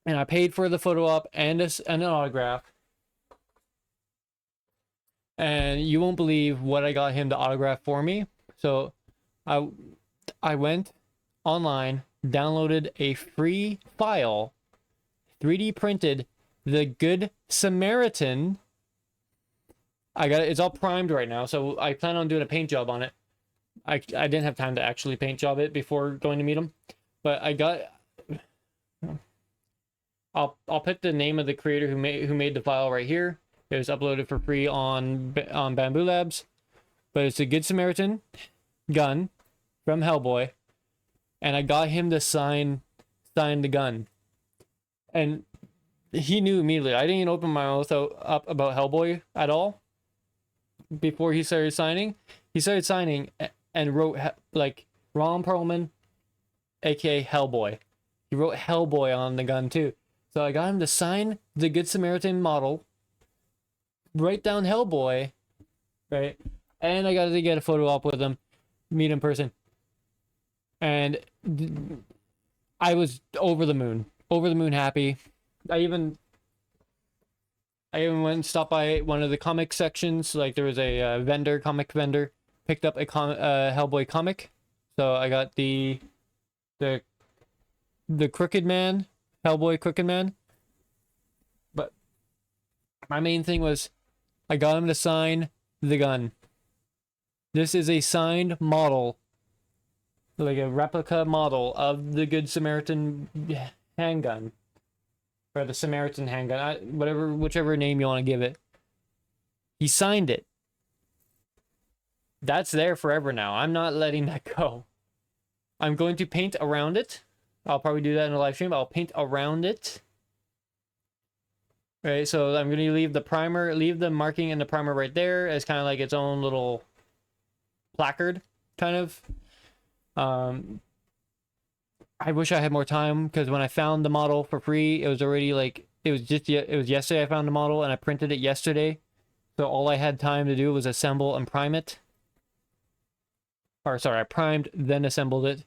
Speaker 1: and I paid for the photo op and an autograph. And you won't believe what I got him to autograph for me. So I went online, downloaded a free file, 3D printed the Good Samaritan. I got it. It's all primed right now, so I plan on doing a paint job on it. I didn't have time to actually paint job it before going to meet him, but I got. I'll put the name of the creator who made the file right here. It was uploaded for free on Bamboo Labs, but it's a Good Samaritan gun from Hellboy, and I got him to sign the gun, and he knew immediately. I didn't even open my mouth up about Hellboy at all before he started signing. He started signing and wrote like Ron Perlman, aka Hellboy. He wrote Hellboy on the gun too. So I got him to sign the Good Samaritan model, write down Hellboy, right? And I got to get a photo op with him, meet in person. And I was over the moon happy. I even went and stopped by one of the comic sections. Like there was a comic vendor, picked up a Hellboy comic. So I got the Crooked Man, Hellboy Crooked Man. But my main thing was I got him to sign the gun. This is a signed model, like a replica model of the Good Samaritan handgun. Or the Samaritan handgun, whichever name you want to give it. He signed it. That's there forever now. I'm not letting that go. I'm going to paint around it. I'll probably do that in a live stream. I'll paint around it. Right, so I'm going to leave the marking in the primer right there as kind of like its own little placard, kind of. I wish I had more time, because when I found the model for free, it was already like, it was yesterday I found the model and I printed it yesterday. So all I had time to do was assemble and prime it. Or sorry, I primed, then assembled it.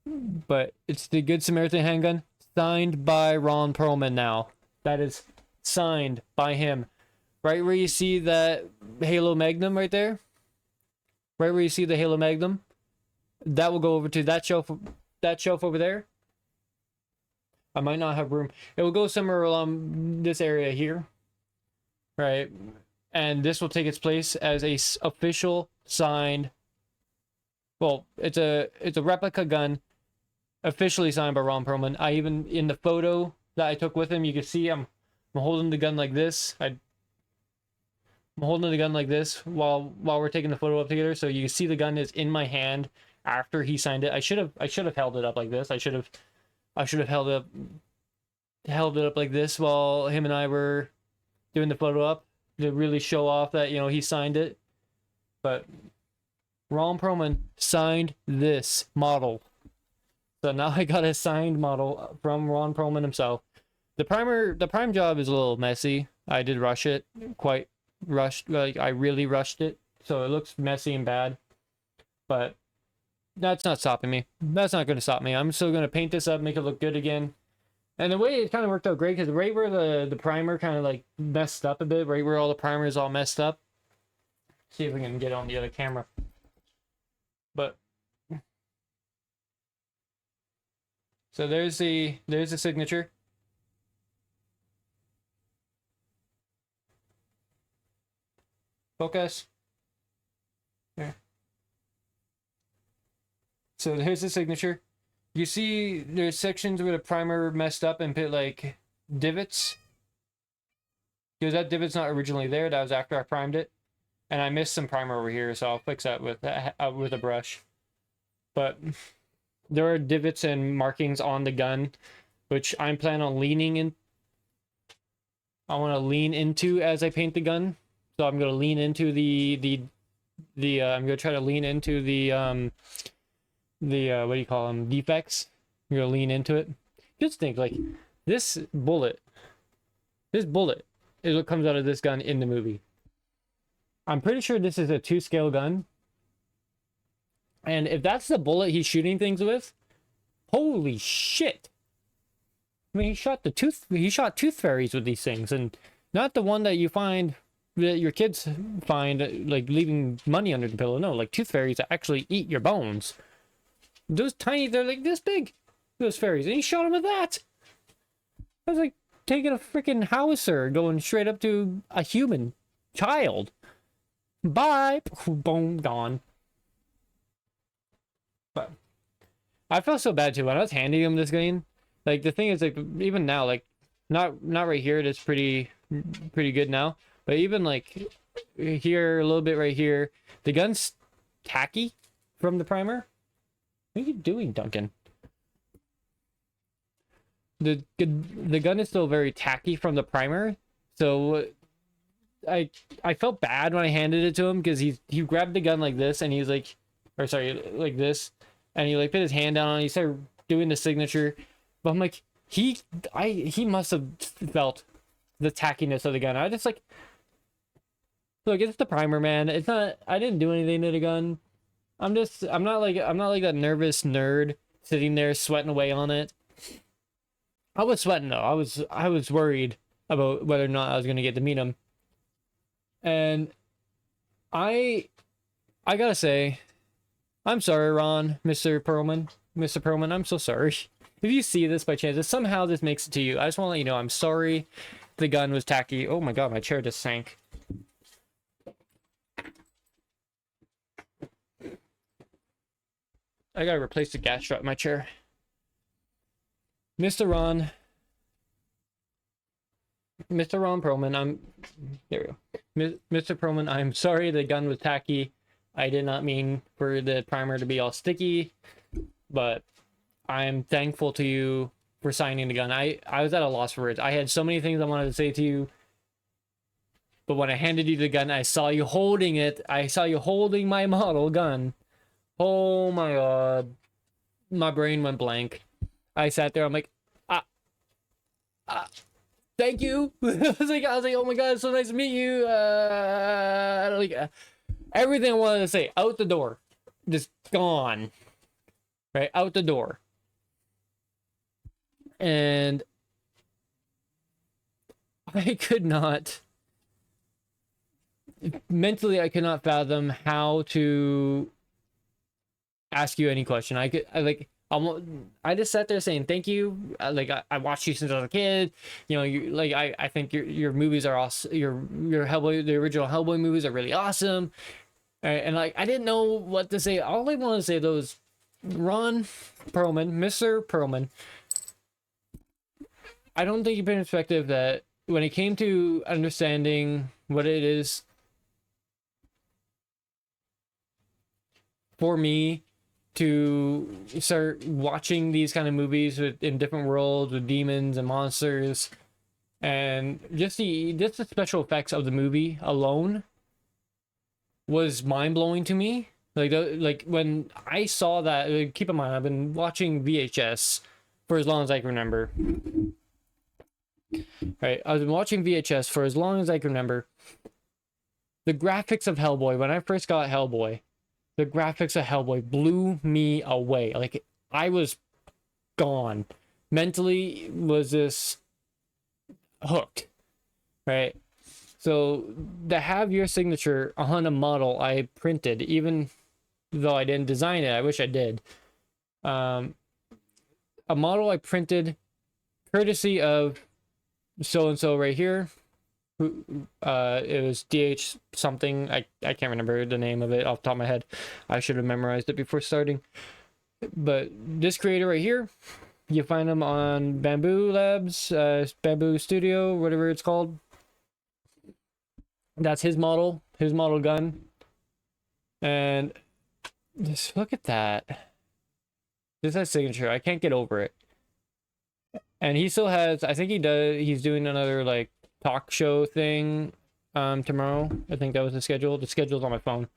Speaker 1: But it's the Good Samaritan handgun, signed by Ron Perlman now. That is signed by him. Right where you see that Halo Magnum right there? Right where you see the Halo Magnum? That will go over to that shelf over there. I might not have room. It will go somewhere along this area here. Right? And this will take its place as a official signed, well, it's a replica gun officially signed by Ron Perlman. I even, in the photo that I took with him, you can see I'm holding the gun like this. I'm holding the gun like this while we're taking the photo up together, so you can see the gun is in my hand after he signed it. I should have held it up like this. I should have held it up like this while him and I were doing the photo up to really show off that, you know, he signed it. But Ron Perlman signed this model. So now I got a signed model from Ron Perlman himself. The prime job is a little messy. I did rush it, quite rushed. Like I really rushed it, so it looks messy and bad. But that's not stopping me. That's not going to stop me. I'm still going to paint this up, make it look good again. And the way it kind of worked out great, because right where the primer kind of like messed up a bit, right where all the primer is all messed up. See if we can get on the other camera. But so there's the signature. Focus. There. So here's the signature. You see there's sections where the primer messed up and put like divots. Because that divot's not originally there. That was after I primed it. And I missed some primer over here, so I'll fix that with a brush. But there are divots and markings on the gun, which I'm planning on leaning in. I want to lean into as I paint the gun. So I'm going to lean into I'm going to try to lean into the what do you call them, defects. I'm going to lean into it. Just think, like, this bullet is what comes out of this gun in the movie. I'm pretty sure this is a 2-scale gun. And if that's the bullet he's shooting things with, holy shit. I mean, he shot tooth fairies with these things, and not the one that you find, that your kids find, like leaving money under the pillow. No, like tooth fairies that actually eat your bones. Those tiny, they're like this big, those fairies, and he shot him with that. I was like taking a freaking howitzer, going straight up to a human child. Bye, boom, gone. But I felt so bad too when I was handing him this game. Like the thing is, like even now, like not right here, it's pretty good now. But even like here, a little bit right here, the gun's tacky from the primer. What are you doing, Duncan? The gun is still very tacky from the primer, so I felt bad when I handed it to him because he grabbed the gun like this and he's like, or sorry, like this, and he like put his hand down and he started doing the signature. But I'm like, he must have felt the tackiness of the gun. I just like, look, it's the primer, man. It's not, I didn't do anything to the gun. I'm not like that nervous nerd sitting there sweating away on it. I was sweating though. I was worried about whether or not I was gonna get to meet him. And I gotta say, I'm sorry, Ron, Mr. Perlman. Mr. Perlman, I'm so sorry. If you see this by chance, if somehow this makes it to you, I just want to let you know I'm sorry the gun was tacky. Oh my god, my chair just sank. I gotta replace the gas strap in my chair. Mr. Ron Perlman, there we go. Mr. Perlman, I'm sorry the gun was tacky. I did not mean for the primer to be all sticky, but I'm thankful to you for signing the gun. I was at a loss for words. I had so many things I wanted to say to you, but when I handed you the gun, I saw you holding it. I saw you holding my model gun. Oh my god. My brain went blank. I sat there, I'm like, thank you. I was like, oh my god, it's so nice to meet you. Everything I wanted to say, out the door. Just gone. Right, out the door. And I could not, mentally, I could not fathom how to ask you any question. I just sat there saying thank you. I watched you since I was a kid. You know, I think your movies are awesome. Your Hellboy, the original Hellboy movies are really awesome. And like I didn't know what to say. All I wanted to say though is, Ron Perlman, Mr. Perlman, I don't think you put in perspective that when it came to understanding what it is for me to start watching these kind of movies in different worlds with demons and monsters, and just the special effects of the movie alone was mind-blowing to me. Like when I saw that, keep in mind I've been watching VHS for as long as I can remember. Right, I've been watching VHS for as long as I can remember. The graphics of Hellboy, when I first got Hellboy, the graphics of Hellboy blew me away. Like, I was gone. Mentally, was this hooked, right? So, to have your signature on a model I printed, even though I didn't design it, I wish I did. A model I printed, courtesy of so-and-so right here. Who it was DH something. I can't remember the name of it off the top of my head. I should have memorized it before starting. But this creator right here, you find him on Bamboo Labs, Bamboo Studio, whatever it's called. That's his model gun. And just look at that. This has signature. I can't get over it. And he still has, I think he's doing another like talk show thing tomorrow. I think that was the schedule. The schedule's on my phone.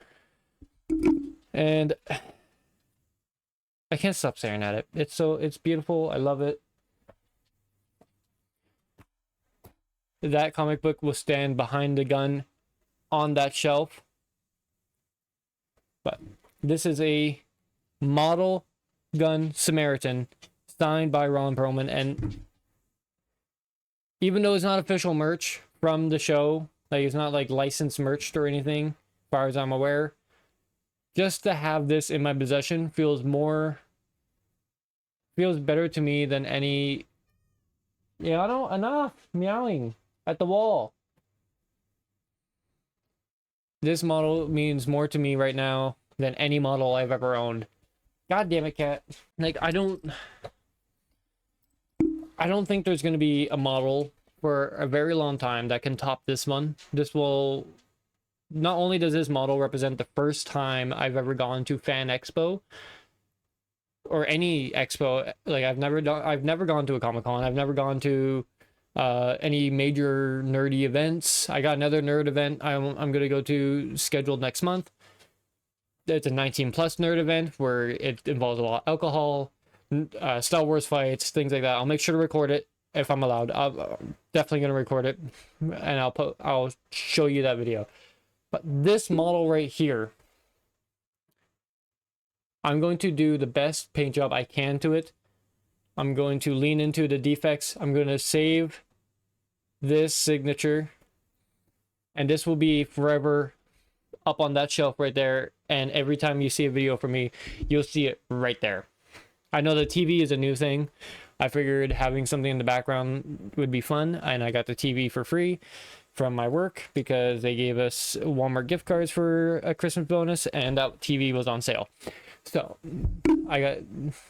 Speaker 1: And I can't stop staring at it. It's beautiful. I love it. that comic book will stand behind the gun on that shelf. But this is a model gun Samaritan signed by Ron Perlman, and even though it's not official merch from the show, like it's not like licensed merch or anything, as far as I'm aware, just to have this in my possession feels better to me than any. Yeah, I don't enough meowing at the wall. This model means more to me right now than any model I've ever owned. God damn it, cat. Like I don't think there's going to be a model for a very long time that can top this one. This will, not only does this model represent the first time I've ever gone to Fan Expo or any expo. Like I've never gone to a Comic-Con. I've never gone to any major nerdy events. I got another nerd event I'm going to go to scheduled next month. It's a 19 plus nerd event where it involves a lot of alcohol, Star Wars fights, things like that. I'll make sure to record it if I'm allowed. I'm definitely going to record it, and I'll show you that video. But this model right here, I'm going to do the best paint job I can to it. I'm going to lean into the defects. I'm going to save this signature, and this will be forever up on that shelf right there. And every time you see a video from me, you'll see it right there. I know the TV is a new thing. I figured having something in the background would be fun, and I got the TV for free from my work because they gave us Walmart gift cards for a Christmas bonus, and that TV was on sale. So I got,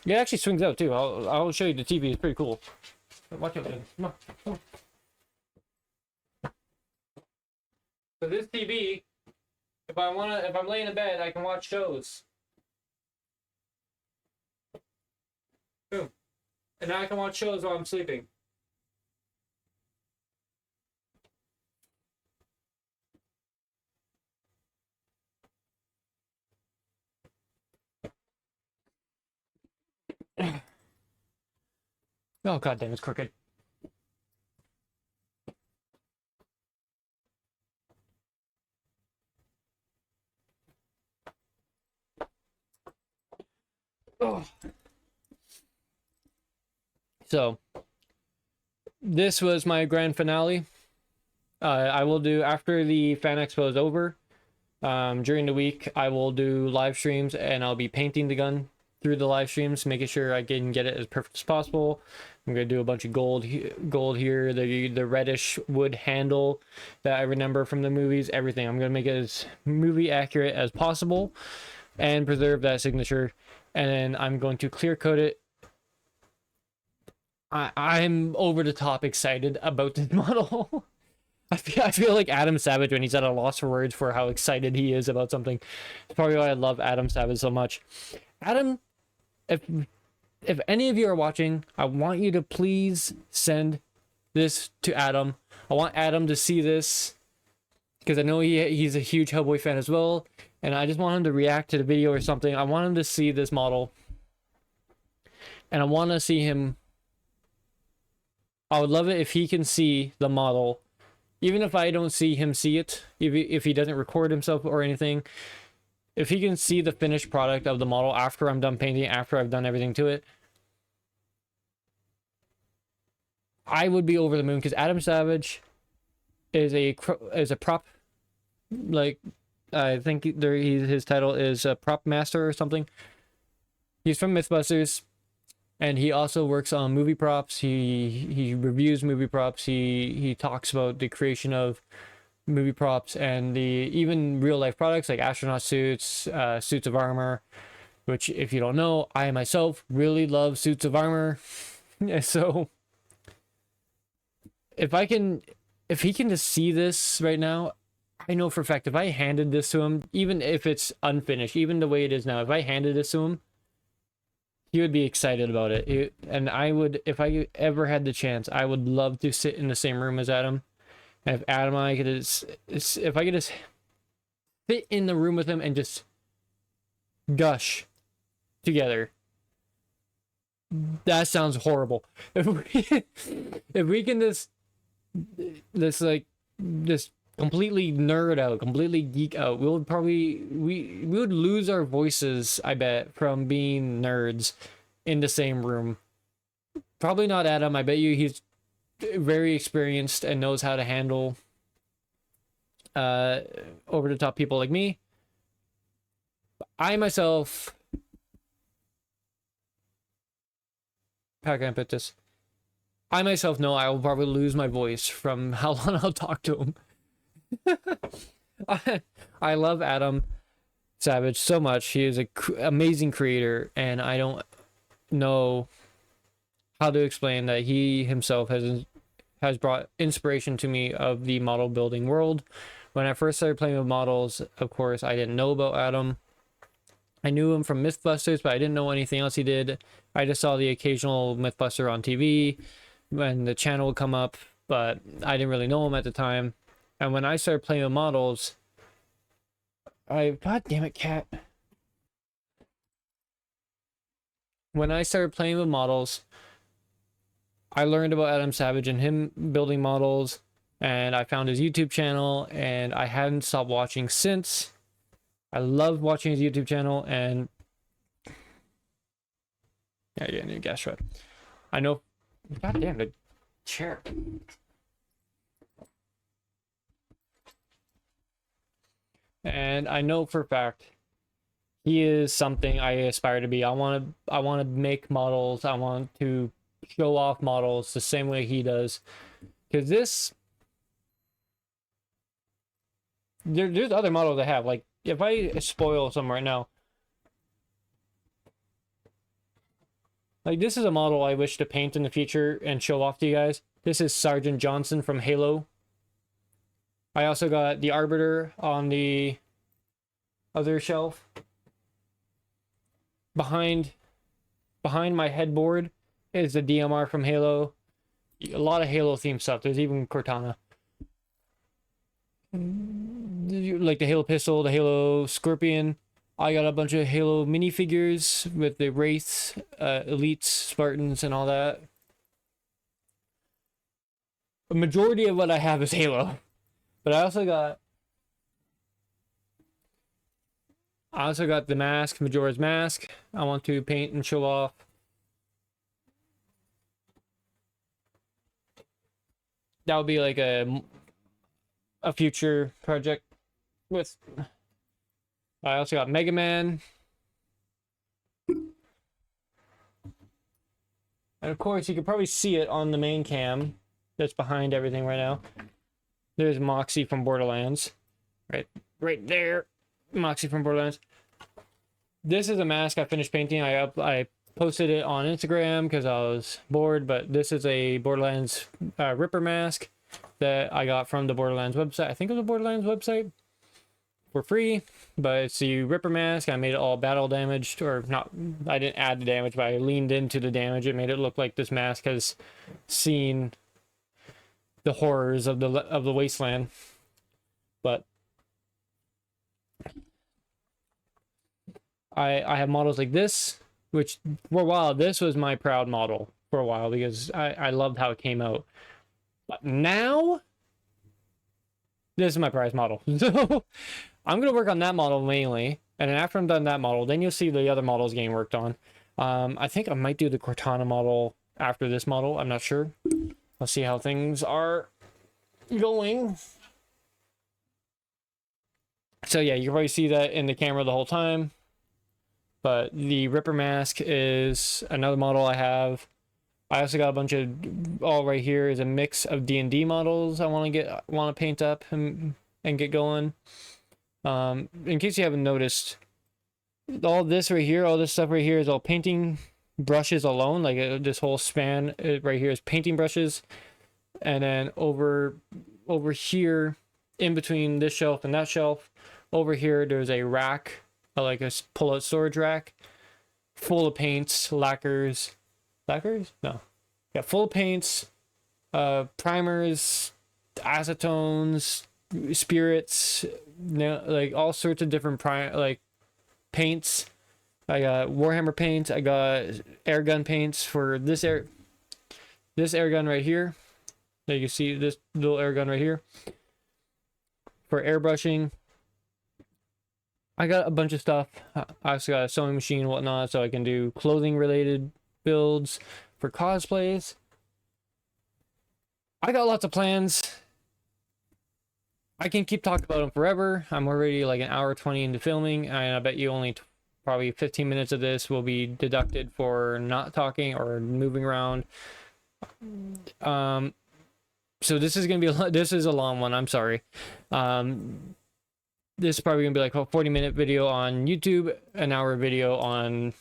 Speaker 1: it actually swings out too. I'll show you the TV. It's pretty cool. Watch out, man. Come on. Come on. So this TV, if I'm laying in bed, I can watch shows. Boom. And now I can watch shows while I'm sleeping. Oh god damn, it's crooked. Oh. So this was my grand finale. I will do, after the Fan Expo is over, during the week I will do live streams, and I'll be painting the gun through the live streams, making sure I can get it as perfect as possible. I'm gonna do a bunch of gold here, the reddish wood handle that I remember from the movies, everything. I'm gonna make it as movie accurate as possible and preserve that signature. And then I'm going to clear coat it. I'm over the top excited about this model. I feel like Adam Savage when he's at a loss for words for how excited he is about something. It's probably why I love Adam Savage so much. Adam, if any of you are watching, I want you to please send this to Adam. I want Adam to see this because I know he's a huge Hellboy fan as well, and I just want him to react to the video or something. I want him to see this model, and I want to see him. I would love it if he can see the model, even if I don't see him see it, if he doesn't record himself or anything. If he can see the finished product of the model after I'm done painting, after I've done everything to it, I would be over the moon, because Adam Savage is a prop, like, I think his title is a prop master or something. He's from Mythbusters, and he also works on movie props. He reviews movie props. He talks about the creation of movie props and even real life products like astronaut suits, suits of armor, which, if you don't know, I myself really love suits of armor. So if he can just see this right now, I know for a fact if I handed this to him, even if it's unfinished, even the way it is now, if I handed this to him, he would be excited about it. And I would, if I ever had the chance, I would love to sit in the same room as Adam. And if Adam and I could if I could just sit in the room with him and just gush together. That sounds horrible. If we can just this completely nerd out, completely geek out. We would lose our voices, I bet, from being nerds in the same room. Probably not Adam. I bet you he's very experienced and knows how to handle over the top people like me. I myself, how can I put this? I myself know I will probably lose my voice from how long I'll talk to him. I love Adam Savage so much. He is an amazing creator, and I don't know how to explain that he himself has brought inspiration to me of the model building world. When I first started playing with models, of course, I didn't know about Adam. I knew him from Mythbusters, but I didn't know anything else he did. I just saw the occasional Mythbuster on TV when the channel would come up, but I didn't really know him at the time. And when I started playing with models, God damn it, cat. When I started playing with models, I learned about Adam Savage and him building models, and I found his YouTube channel, and I hadn't stopped watching since. I love watching his YouTube channel, and yeah, I need a gas shot. I know. God damn the chair. And I know for a fact he is something I aspire to be. I want to make models. I want to show off models the same way he does. Because there's other models I have. Like, if I spoil some right now, like this is a model I wish to paint in the future and show off to you guys. This is Sergeant Johnson from Halo. I also got the Arbiter on the other shelf. Behind my headboard is the DMR from Halo. A lot of Halo themed stuff. There's even Cortana. Like the Halo pistol, the Halo Scorpion. I got a bunch of Halo minifigures with the Wraiths, Elites, Spartans, and all that. A majority of what I have is Halo. But I also got the mask, Majora's Mask. I want to paint and show off. That would be like a future project with. I also got Mega Man. And of course, you can probably see it on the main cam that's behind everything right now. There's Moxie from Borderlands. Right there. Moxie from Borderlands. This is a mask I finished painting. I posted it on Instagram because I was bored, but this is a Borderlands Ripper mask that I got from the Borderlands website. I think it was a Borderlands website for free, but it's the Ripper mask. I made it all battle damaged, or not. I didn't add the damage, but I leaned into the damage. It made it look like this mask has seen the horrors of the wasteland. But I have models like this, which for a while this was my proud model for a while because I loved how it came out. But now this is my prize model. So I'm gonna work on that model mainly, and then after I'm done that model, then you'll see the other models getting worked on. I think I might do the Cortana model after this model. I'm not sure. I'll see how things are going. So yeah, you can probably see that in the camera the whole time. But the Ripper mask is another model I have. I also got a bunch of, all right here is a mix of D&D models I want to paint up and get going. In case you haven't noticed, all this right here, all this stuff right here is all painting brushes alone. Like this whole span right here is painting brushes. And then over here, in between this shelf and that shelf, over here there's a rack, like a pull-out storage rack, full of paints, lacquers. No. Yeah, full of paints, primers, acetones, spirits, like all sorts of different paints. I got Warhammer paint. I got air gun paints for this air gun right here. that you see, this little air gun right here for airbrushing. I got a bunch of stuff. I also got a sewing machine and whatnot, so I can do clothing related builds for cosplays. I got lots of plans. I can keep talking about them forever. I'm already like an hour 20 into filming, and I bet you only probably 15 minutes of this will be deducted for not talking or moving around. So this is gonna be this is a long one. I'm sorry. This is probably gonna be like a 40-minute video on YouTube, an hour video on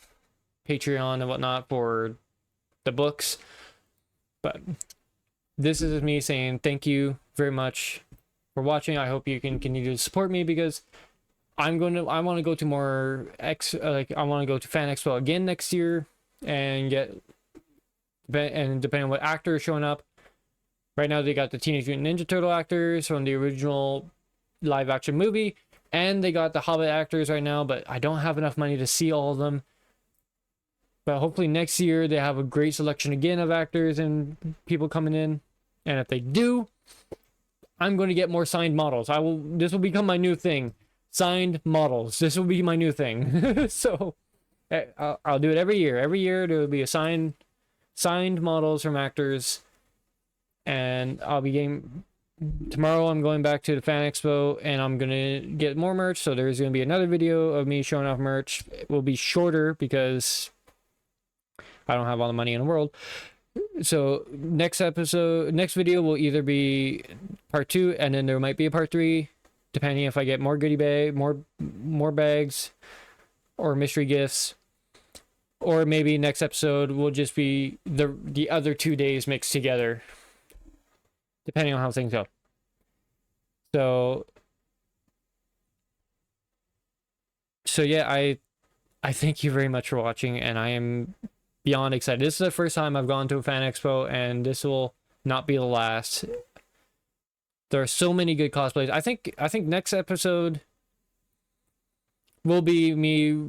Speaker 1: Patreon and whatnot for the books. But this is me saying thank you very much for watching. I hope you can continue to support me, because I want to go to more I want to go to Fan Expo again next year and depending on what actor is showing up. Right now they got the Teenage Mutant Ninja Turtle actors from the original live action movie, and they got the Hobbit actors right now, but I don't have enough money to see all of them. But hopefully next year they have a great selection again of actors and people coming in. And if they do, I'm going to get more signed models. This will become my new thing. Signed models. This will be my new thing. So I'll do it every year. Every year there will be a signed models from actors. And I'll be getting, tomorrow I'm going back to the Fan Expo and I'm going to get more merch. So there's going to be another video of me showing off merch. It will be shorter because I don't have all the money in the world. So next video will either be part 2, and then there might be a part 3, depending if I get more goodie bag, more bags, or mystery gifts. Or maybe next episode will just be the other 2 days mixed together, depending on how things go. So yeah, I thank you very much for watching, and I am beyond excited. This is the first time I've gone to a Fan Expo, and this will not be the last. There are so many good cosplays. I think next episode will be me,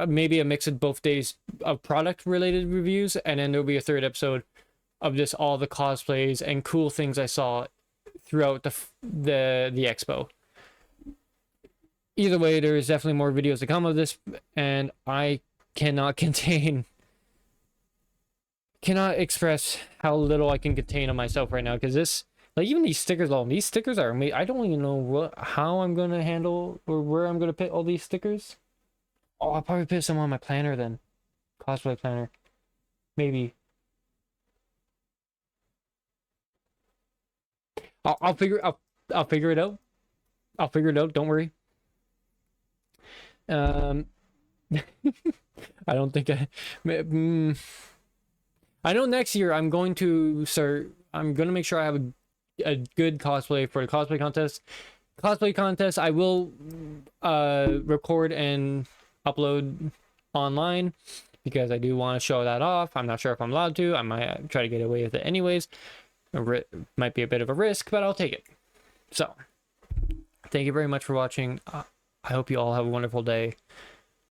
Speaker 1: maybe a mix of both days of product related reviews, and then there'll be a third episode of just all the cosplays and cool things I saw throughout the expo. Either way, there is definitely more videos to come of this, and I cannot express how little I can contain of myself right now, because this, like, even these stickers alone, these stickers are amazing. I don't even know how I'm gonna handle or where I'm gonna put all these stickers. Oh, I'll probably put some on my planner then, cosplay planner, maybe. I'll figure it out. I'll figure it out. Don't worry. I don't think I know next year I'm going to make sure I have a good cosplay for the cosplay contest. I will record and upload online, because I do want to show that off. I'm not sure if I'm allowed to. I might try to get away with it anyways. It might be a bit of a risk, but I'll take it. So, thank you very much for watching. I hope you all have a wonderful day.